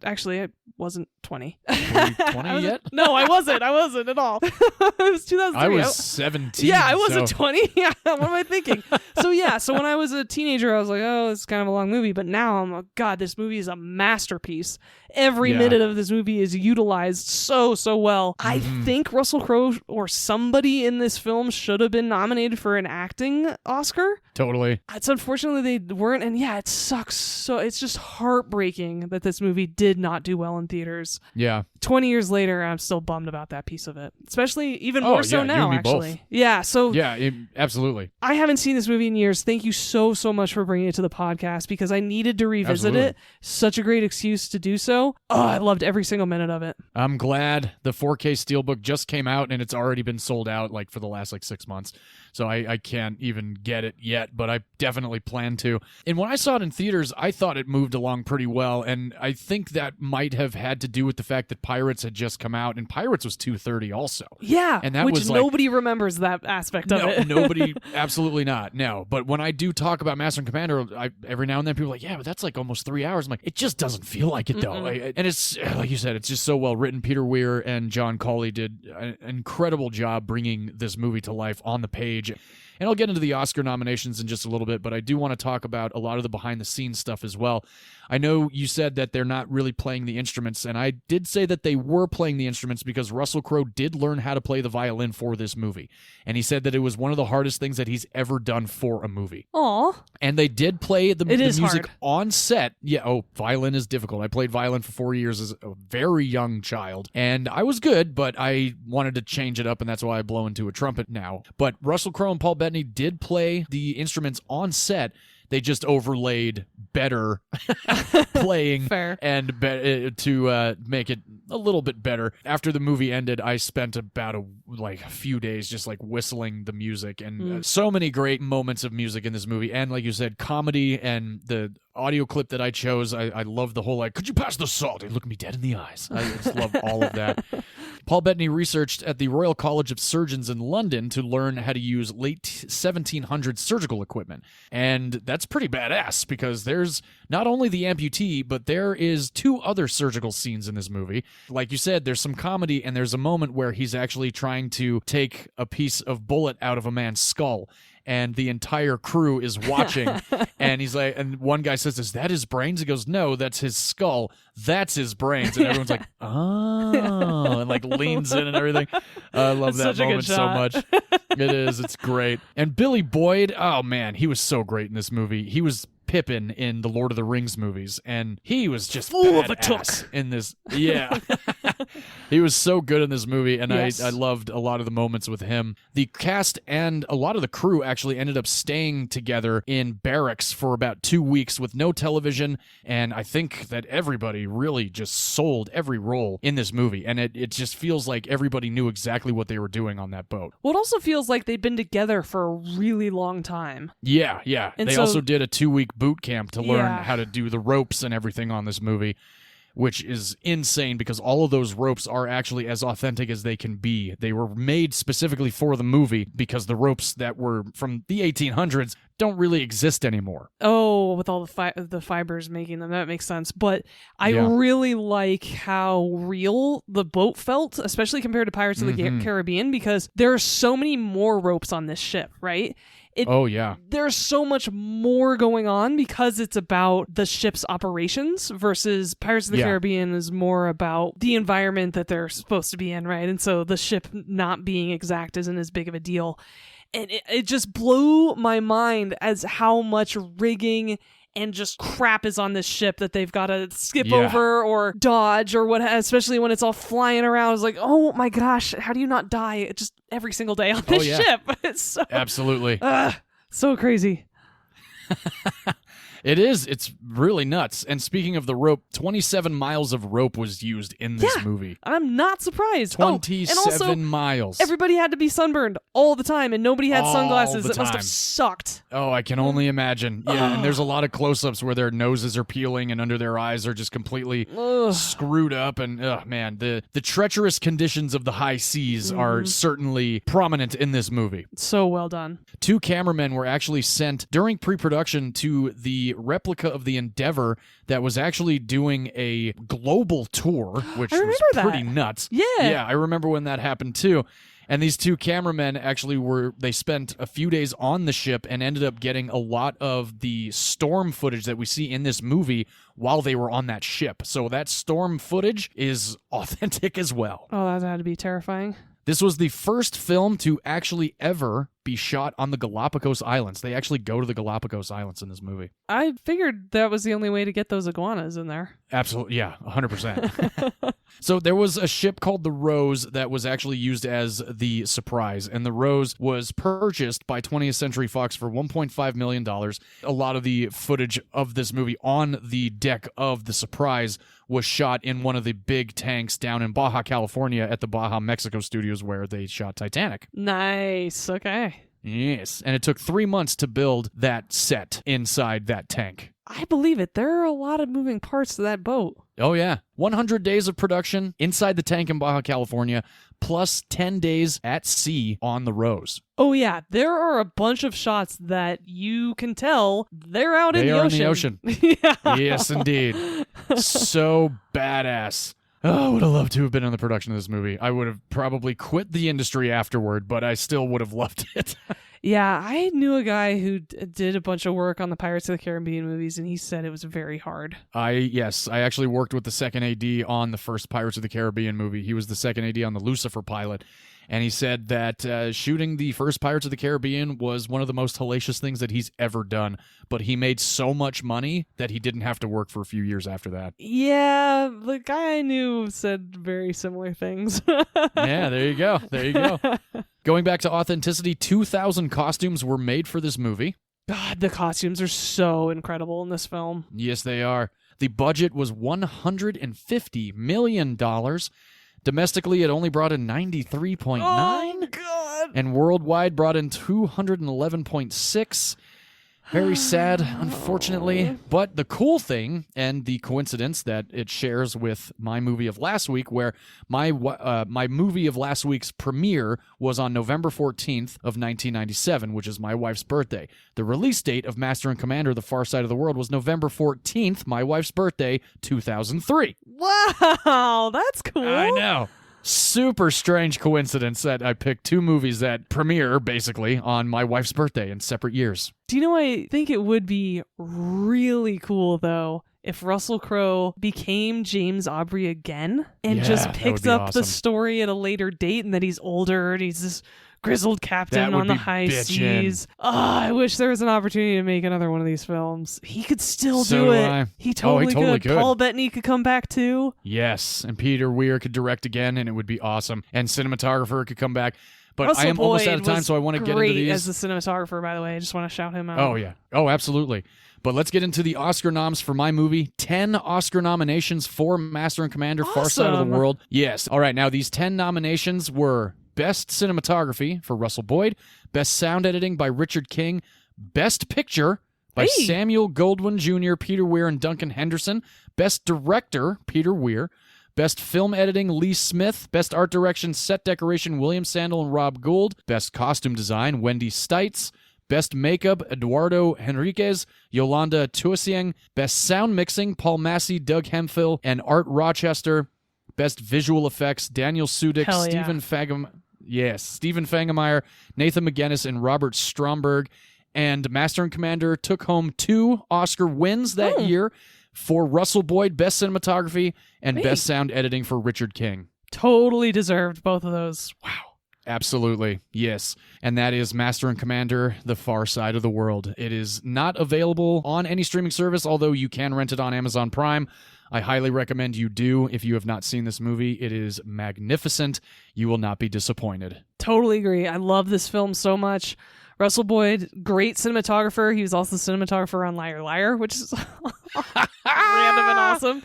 actually, I wasn't 20. Were you 20 yet? No, I wasn't. I wasn't at all. It was 2003. I was 17. Yeah, I wasn't 20. Yeah, what am I thinking? So when I was a teenager, I was like, oh, it's kind of a long movie. But now I'm like, God, this movie is a masterpiece. Every minute of this movie is utilized so well. I think Russell Crowe or somebody in this film should have been nominated for an acting Oscar. Totally. It's unfortunately they weren't, and it sucks. So it's just heartbreaking that this movie did not do well in theaters. Yeah. 20 years later, I'm still bummed about that piece of it. Especially even more so now, you and me actually. both. Yeah, so... Yeah, absolutely. I haven't seen this movie in years. Thank you so much for bringing it to the podcast because I needed to revisit it. Such a great excuse to do so. Oh, I loved every single minute of it. I'm glad the 4K Steelbook just came out and it's already been sold out for the last 6 months. So I can't even get it yet, but I definitely plan to. And when I saw it in theaters, I thought it moved along pretty well. And I think that might have had to do with the fact that Pirates had just come out, and Pirates was 2:30 also. Yeah, and that which was nobody remembers that aspect of it. Nobody, absolutely not. No, but when I do talk about Master and Commander, every now and then people are like, yeah, but that's almost 3 hours. I'm like, it just doesn't feel like it though. And it's, like you said, it's just so well written. Peter Weir and John Cawley did an incredible job bringing this movie to life on the page. And I'll get into the Oscar nominations in just a little bit, but I do want to talk about a lot of the behind-the-scenes stuff as well. I know you said that they're not really playing the instruments, and I did say that they were playing the instruments because Russell Crowe did learn how to play the violin for this movie. And he said that it was one of the hardest things that he's ever done for a movie. Aw. And they did play the music hard. on set. Yeah, violin is difficult. I played violin for 4 years as a very young child, and I was good, but I wanted to change it up, and that's why I blow into a trumpet now. But Russell Crowe and Paul Bettany did play the instruments on set. They just overlaid better playing and to make it a little bit better. After the movie ended, I spent about a few days just whistling the music, and so many great moments of music in this movie. And like you said, comedy, and the audio clip that I chose, I love the whole could you pass the salt? He looked me dead in the eyes. I just love all of that. Paul Bettany researched at the Royal College of Surgeons in London to learn how to use late 1700s surgical equipment. And that's pretty badass because there's not only the amputee, but there is 2 other surgical scenes in this movie. Like you said, there's some comedy, and there's a moment where he's actually trying to take a piece of bullet out of a man's skull. And the entire crew is watching, and he's like, and one guy says, "Is that his brains?" He goes, "No, that's his skull. That's his brains." And everyone's like, "Oh," and leans in and everything. I love that moment so much. It is. It's great. And Billy Boyd, oh man, he was so great in this movie. He was Pippin in the Lord of the Rings movies, and he was just full of a took in this. Yeah. He was so good in this movie, and I loved a lot of the moments with him. The cast and a lot of the crew actually ended up staying together in barracks for about 2 weeks with no television, and I think that everybody really just sold every role in this movie, and it just feels like everybody knew exactly what they were doing on that boat. Well, it also feels like they'd been together for a really long time. Yeah. And they also did a 2-week boot camp to learn how to do the ropes and everything on this movie, which is insane because all of those ropes are actually as authentic as they can be. They were made specifically for the movie because the ropes that were from the 1800s don't really exist anymore. Oh, with all the fibers making them, that makes sense. But I Yeah. really like how real the boat felt, especially compared to Pirates of the Caribbean, because there are so many more ropes on this ship, right? Oh, yeah. There's so much more going on because it's about the ship's operations versus Pirates of the Caribbean is more about the environment that they're supposed to be in, right? And so the ship not being exact isn't as big of a deal. And it just blew my mind as how much rigging and just crap is on this ship that they've got to skip over or dodge or what, especially when it's all flying around. It's like, oh my gosh, how do you not die just every single day on this ship? It's so, absolutely. So crazy. It is. It's really nuts. And speaking of the rope, 27 miles of rope was used in this movie. I'm not surprised. 27 and also, miles. Everybody had to be sunburned all the time, and nobody had All sunglasses. the It must time. have sucked. Oh, I can only imagine. Yeah, and there's a lot of close-ups where their noses are peeling and under their eyes are just completely screwed up. And, man, the treacherous conditions of the high seas are certainly prominent in this movie. So well done. 2 cameramen were actually sent during pre-production to the replica of the Endeavour that was actually doing a global tour, which was pretty nuts. Yeah, I remember when that happened too. And these 2 cameramen actually they spent a few days on the ship and ended up getting a lot of the storm footage that we see in this movie while they were on that ship. So that storm footage is authentic as well. Oh, that had to be terrifying. This was the first film to actually ever be shot on the Galapagos Islands. They actually go to the Galapagos Islands in this movie. I figured that was the only way to get those iguanas in there. Absolutely, yeah, 100%. So there was a ship called the Rose that was actually used as the Surprise, and the Rose was purchased by 20th Century Fox for $1.5 million. A lot of the footage of this movie on the deck of the Surprise was shot in one of the big tanks down in Baja, California at the Baja, Mexico studios where they shot Titanic. Nice, okay. Yes, and it took 3 months to build that set inside that tank. I believe it. There are a lot of moving parts to that boat. Oh, yeah. 100 days of production inside the tank in Baja, California, plus 10 days at sea on the Rose. Oh, yeah. There are a bunch of shots that you can tell they're out in the ocean. Yeah. Yes, indeed. So badass. Oh, I would have loved to have been in the production of this movie. I would have probably quit the industry afterward, but I still would have loved it. Yeah, I knew a guy who did a bunch of work on the Pirates of the Caribbean movies, and he said it was very hard. I actually worked with the second AD on the first Pirates of the Caribbean movie. He was the second AD on the Lucifer pilot, and he said that shooting the first Pirates of the Caribbean was one of the most hellacious things that he's ever done, but he made so much money that he didn't have to work for a few years after that. Yeah, the guy I knew said very similar things. Yeah, there you go. There you go. Going back to authenticity, 2,000 costumes were made for this movie. God, the costumes are so incredible in this film. Yes, they are. The budget was $150 million. Domestically, it only brought in 93.9. Oh, God. And worldwide brought in 211.6. Very sad, unfortunately. But the cool thing, and the coincidence that it shares with my movie of last week, where my movie of last week's premiere was on November 14th of 1997, which is my wife's birthday. The release date of Master and Commander: The Far Side of the World was November 14th, my wife's birthday, 2003. Wow, that's cool. I know. Super strange coincidence that I picked 2 movies that premiere, basically, on my wife's birthday in separate years. Do you know, I think it would be really cool, though, if Russell Crowe became James Aubrey again and just picked up the story at a later date, and that he's older and he's this grizzled captain on the high seas. Oh, I wish there was an opportunity to make another one of these films. He could still do it. He totally could. Paul Bettany could come back too. Yes, and Peter Weir could direct again, and it would be awesome. And cinematographer could come back. But Russell I am almost Boyd out of time, so I want to get into these. Great as the cinematographer, by the way. I just want to shout him out. Oh, yeah. Oh, absolutely. But let's get into the Oscar noms for my movie. 10 Oscar nominations for Master and Commander: Far Side of the World. Yes. All right, now these 10 nominations were Best Cinematography for Russell Boyd, Best Sound Editing by Richard King, Best Picture by Samuel Goldwyn Jr., Peter Weir, and Duncan Henderson, Best Director, Peter Weir, Best Film Editing, Lee Smith, Best Art Direction, Set Decoration, William Sandel and Rob Gould, Best Costume Design, Wendy Stites, Best Makeup, Eduardo Henriquez, Yolanda Tuasieng. Best Sound Mixing, Paul Massey, Doug Hemphill, and Art Rochester. Best Visual Effects, Daniel Sudik, Hell yeah. Stephen Fangemeyer, Nathan McGuinness, and Robert Stromberg. And Master and Commander took home 2 Oscar wins that year for Russell Boyd, Best Cinematography, and Best Sound Editing for Richard King. Totally deserved both of those. Wow. Absolutely, yes. And that is Master and Commander, The Far Side of the World. It is not available on any streaming service, although you can rent it on Amazon Prime. I highly recommend you do if you have not seen this movie. It is magnificent. You will not be disappointed. Totally agree. I love this film so much. Russell Boyd, great cinematographer. He was also the cinematographer on Liar Liar, which is random and awesome.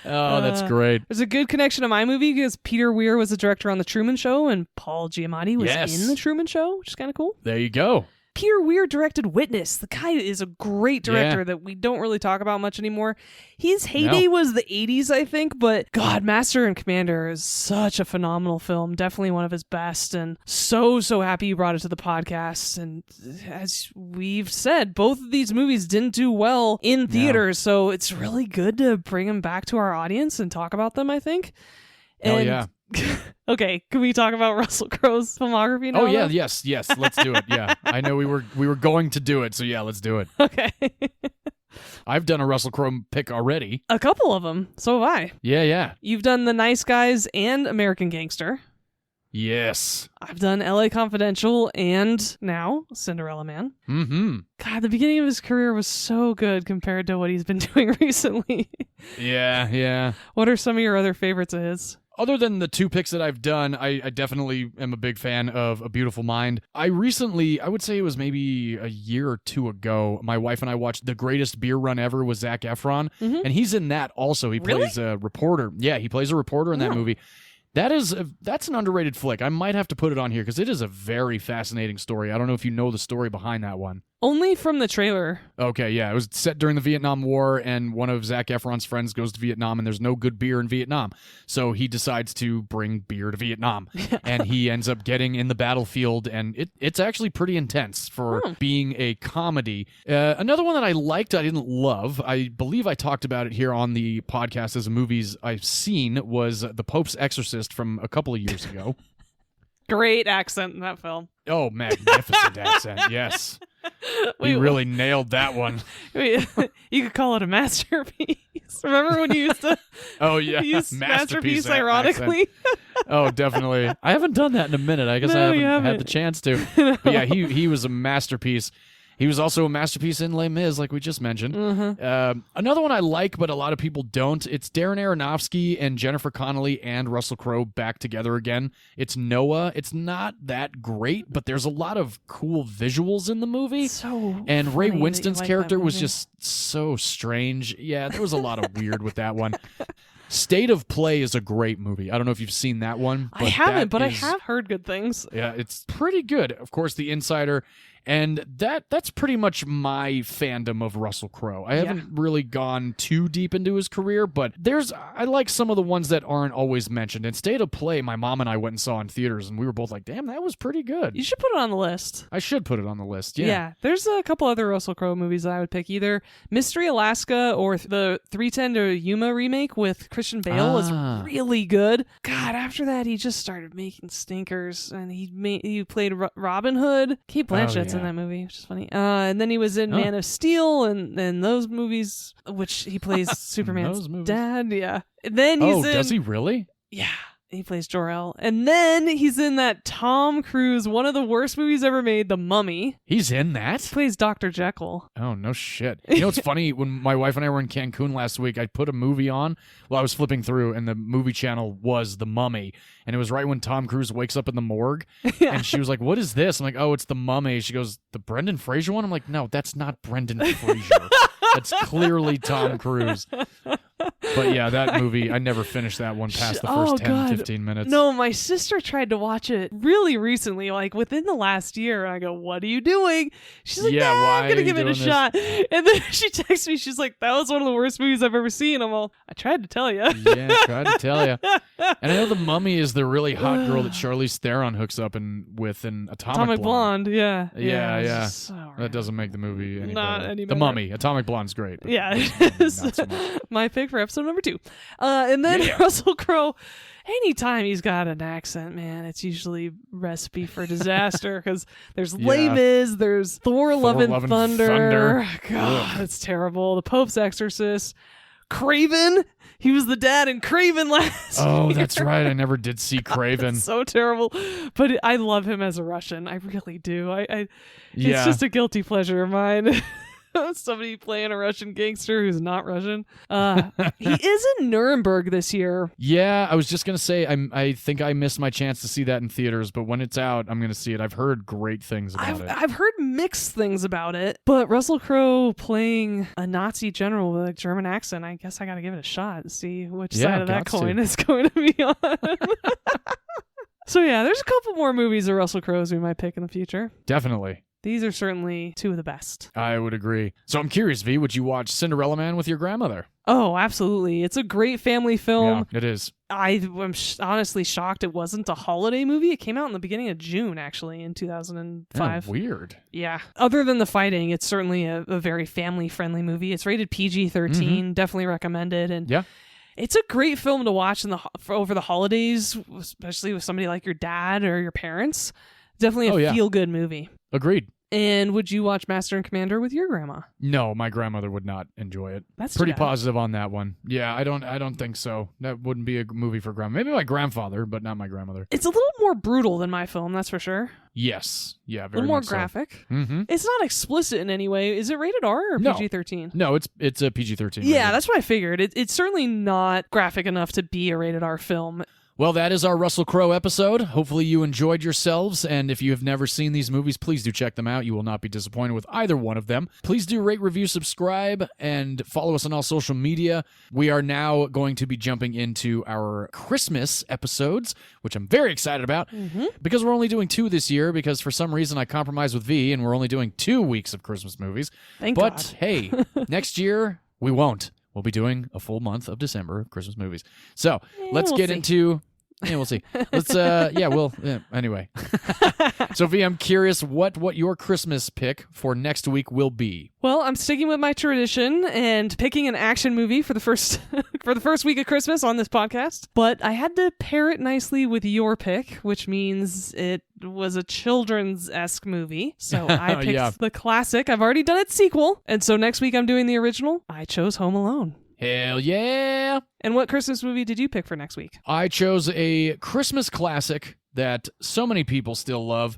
Oh, that's great. There's a good connection to my movie because Peter Weir was the director on The Truman Show and Paul Giamatti was in The Truman Show, which is kind of cool. There you go. Peter Weir directed Witness. The guy is a great director that we don't really talk about much anymore. His heyday was the 80s, I think, but God, Master and Commander is such a phenomenal film. Definitely one of his best, and so happy you brought it to the podcast. And as we've said, both of these movies didn't do well in theaters, so it's really good to bring them back to our audience and talk about them, I think. Hell yeah. Okay, can we talk about Russell Crowe's filmography now? Oh yeah, yes, let's do it. Yeah, I know we were going to do it, so yeah, let's do it. Okay. I've done a Russell Crowe pick already. A couple of them. So have I. Yeah. You've done The Nice Guys and American Gangster. Yes. I've done LA Confidential and now Cinderella Man. Mm-hmm. God, the beginning of his career was so good compared to what he's been doing recently. Yeah. What are some of your other favorites of his? Other than the 2 picks that I've done, I definitely am a big fan of A Beautiful Mind. I recently, I would say it was maybe a year or 2 ago, my wife and I watched The Greatest Beer Run Ever with Zac Efron, and he's in that also. He plays a reporter. Yeah, he plays a reporter in that movie. That's an underrated flick. I might have to put it on here because it is a very fascinating story. I don't know if you know the story behind that one. Only from the trailer. Okay, yeah. It was set during the Vietnam War, and one of Zac Efron's friends goes to Vietnam, and there's no good beer in Vietnam. So he decides to bring beer to Vietnam, and he ends up getting in the battlefield, and it's actually pretty intense for being a comedy. Another one that I liked, I didn't love, I believe I talked about it here on the podcast as movies I've seen, was The Pope's Exorcist from a couple of years ago. Great accent in that film. Oh, magnificent accent, yes. We really nailed that one. You could call it a masterpiece. Remember when you used to use masterpiece ironically? Oh, definitely. I haven't done that in a minute. I guess I haven't had the chance to. But yeah, he was a masterpiece. He was also a masterpiece in Les Mis, like we just mentioned. Another one I like, but a lot of people don't. It's Darren Aronofsky and Jennifer Connelly and Russell Crowe back together again. It's Noah. It's not that great, but there's a lot of cool visuals in the movie. And Ray Winston's character was just so strange. Yeah, there was a lot of weird with that one. State of Play is a great movie. I don't know if you've seen that one. I haven't, but I have heard good things. Yeah, it's pretty good. Of course, The Insider. And that's pretty much my fandom of Russell Crowe. I haven't really gone too deep into his career, but I like some of the ones that aren't always mentioned. And State of Play, my mom and I went and saw in theaters, and we were both like, damn, that was pretty good. You should put it on the list. I should put it on the list, yeah. Yeah, there's a couple other Russell Crowe movies that I would pick. Either Mystery Alaska or the 3:10 to Yuma remake with Christian Bale is really good. God, after that, he just started making stinkers, and he played Robin Hood. Kate Blanchett's in that movie, which is funny. And then he was in Man of Steel and those movies, which he plays Superman's dad. Yeah. And then he's does he really? Yeah. He plays Jor-El. And then he's in that Tom Cruise, one of the worst movies ever made, The Mummy. He's in that? He plays Dr. Jekyll. Oh, no shit. You know what's funny? When my wife and I were in Cancun last week, I put a movie on while I was flipping through, and the movie channel was The Mummy. And it was right when Tom Cruise wakes up in the morgue. And she was like, what is this? I'm like, oh, it's The Mummy. She goes, the Brendan Fraser one? I'm like, no, that's not Brendan Fraser. That's clearly Tom Cruise. But yeah, that movie, I never finished that one past the first 10, 15 minutes. No, my sister tried to watch it really recently, like within the last year. I go, what are you doing? She's like, Yeah, nah, why I'm are going to you give it a doing this? shot. And then she texts me, she's like, that was one of the worst movies I've ever seen. I'm all, I tried to tell you. Yeah, tried to tell you. And I know The Mummy is the really hot girl that Charlize Theron hooks up with in Atomic Blonde, yeah. Yeah. it's so That doesn't make the movie any Not better. any The better. Mummy, Atomic Blonde's great. But Yeah, not so much. my pick for episode number 2. And then Russell Crowe, anytime he's got an accent, man, it's usually recipe for disaster because there's Les Mis, there's Thor Love and Thunder. God, it's terrible. The Pope's Exorcist. Craven. He was the dad in Craven last year. Oh, that's right. I never did see Craven. That's so terrible. But I love him as a Russian. I really do. It's just a guilty pleasure of mine. Somebody playing a Russian gangster who's not Russian. He is in Nuremberg this year. Yeah, I was just going to say, I think I missed my chance to see that in theaters, but when it's out, I'm going to see it. I've heard great things about it. I've heard mixed things about it, but Russell Crowe playing a Nazi general with a German accent, I guess I got to give it a shot and see which side of that coin is going to be on. So yeah, there's a couple more movies of Russell Crowe's we might pick in the future. Definitely. These are certainly 2 of the best. I would agree. So I'm curious, V, would you watch Cinderella Man with your grandmother? Oh, absolutely. It's a great family film. Yeah, it is. I'm honestly shocked it wasn't a holiday movie. It came out in the beginning of June, actually, in 2005. Oh, weird. Yeah. Other than the fighting, it's certainly a very family-friendly movie. It's rated PG-13. Definitely recommended. And yeah. It's a great film to watch over the holidays, especially with somebody like your dad or your parents. Definitely a feel-good movie. Agreed. And would you watch Master and Commander with your grandma? No, my grandmother would not enjoy it. That's pretty too bad. positive on that one. Yeah, I don't think so. That wouldn't be a movie for grandma. Maybe my grandfather, but not my grandmother. It's a little more brutal than my film, that's for sure. Yes. Yeah, A very little more much so. graphic. Mm-hmm. It's not explicit in any way. Is it rated R or No. PG-13? No, it's a PG-13. Yeah, rated. that's what I figured. It's certainly not graphic enough to be a rated R film. Well, that is our Russell Crowe episode. Hopefully you enjoyed yourselves, and if you have never seen these movies, please do check them out. You will not be disappointed with either one of them. Please do rate, review, subscribe, and follow us on all social media. We are now going to be jumping into our Christmas episodes, which I'm very excited about, because we're only doing 2 this year, because for some reason I compromised with V, and we're only doing 2 weeks of Christmas movies. Thank but, God. hey, next year, we won't. We'll be doing a full month of December of Christmas movies. So let's we'll get see. into... Yeah, we'll see. Let's, anyway. So, V, I'm curious what your Christmas pick for next week will be. Well, I'm sticking with my tradition and picking an action movie for the first week of Christmas on this podcast. But I had to pair it nicely with your pick, which means it was a children's-esque movie. So I picked the classic. I've already done its sequel. And so next week I'm doing the original. I chose Home Alone. Hell yeah! And what Christmas movie did you pick for next week? I chose a Christmas classic that so many people still love,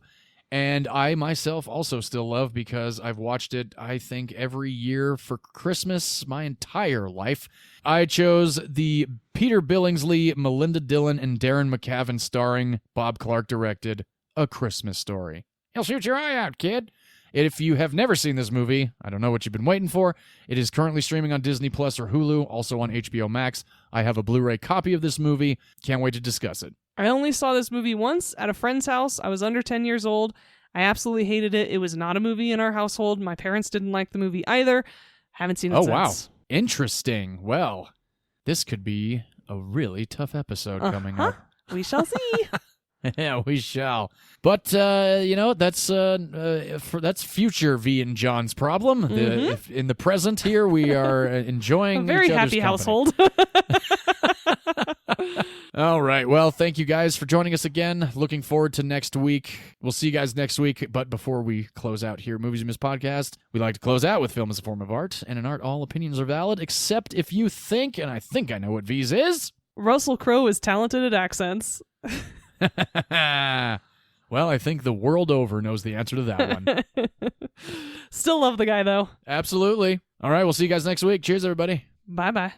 and I myself also still love because I've watched it, I think, every year for Christmas my entire life. I chose the Peter Billingsley, Melinda Dillon, and Darren McCavin starring, Bob Clark directed, A Christmas Story. He'll shoot your eye out, kid. If you have never seen this movie, I don't know what you've been waiting for. It is currently streaming on Disney Plus or Hulu, also on HBO Max. I have a Blu-ray copy of this movie. Can't wait to discuss it. I only saw this movie once at a friend's house. I was under 10 years old. I absolutely hated it. It was not a movie in our household. My parents didn't like the movie either. Haven't seen it since. Oh, wow. Interesting. Well, this could be a really tough episode coming up. We shall see. Yeah, we shall. But that's future Vee and John's problem. In the present here, we are enjoying a very each other's happy company. household. All right. Well, thank you guys for joining us again. Looking forward to next week. We'll see you guys next week. But before we close out here, Movies You Miss Podcast, we like to close out with film as a form of art. And in art, all opinions are valid, except if you think, and I think I know what V's is. Russell Crowe is talented at accents. Well, I think the world over knows the answer to that one. Still love the guy, though. Absolutely. All right, we'll see you guys next week. Cheers, everybody. Bye-bye.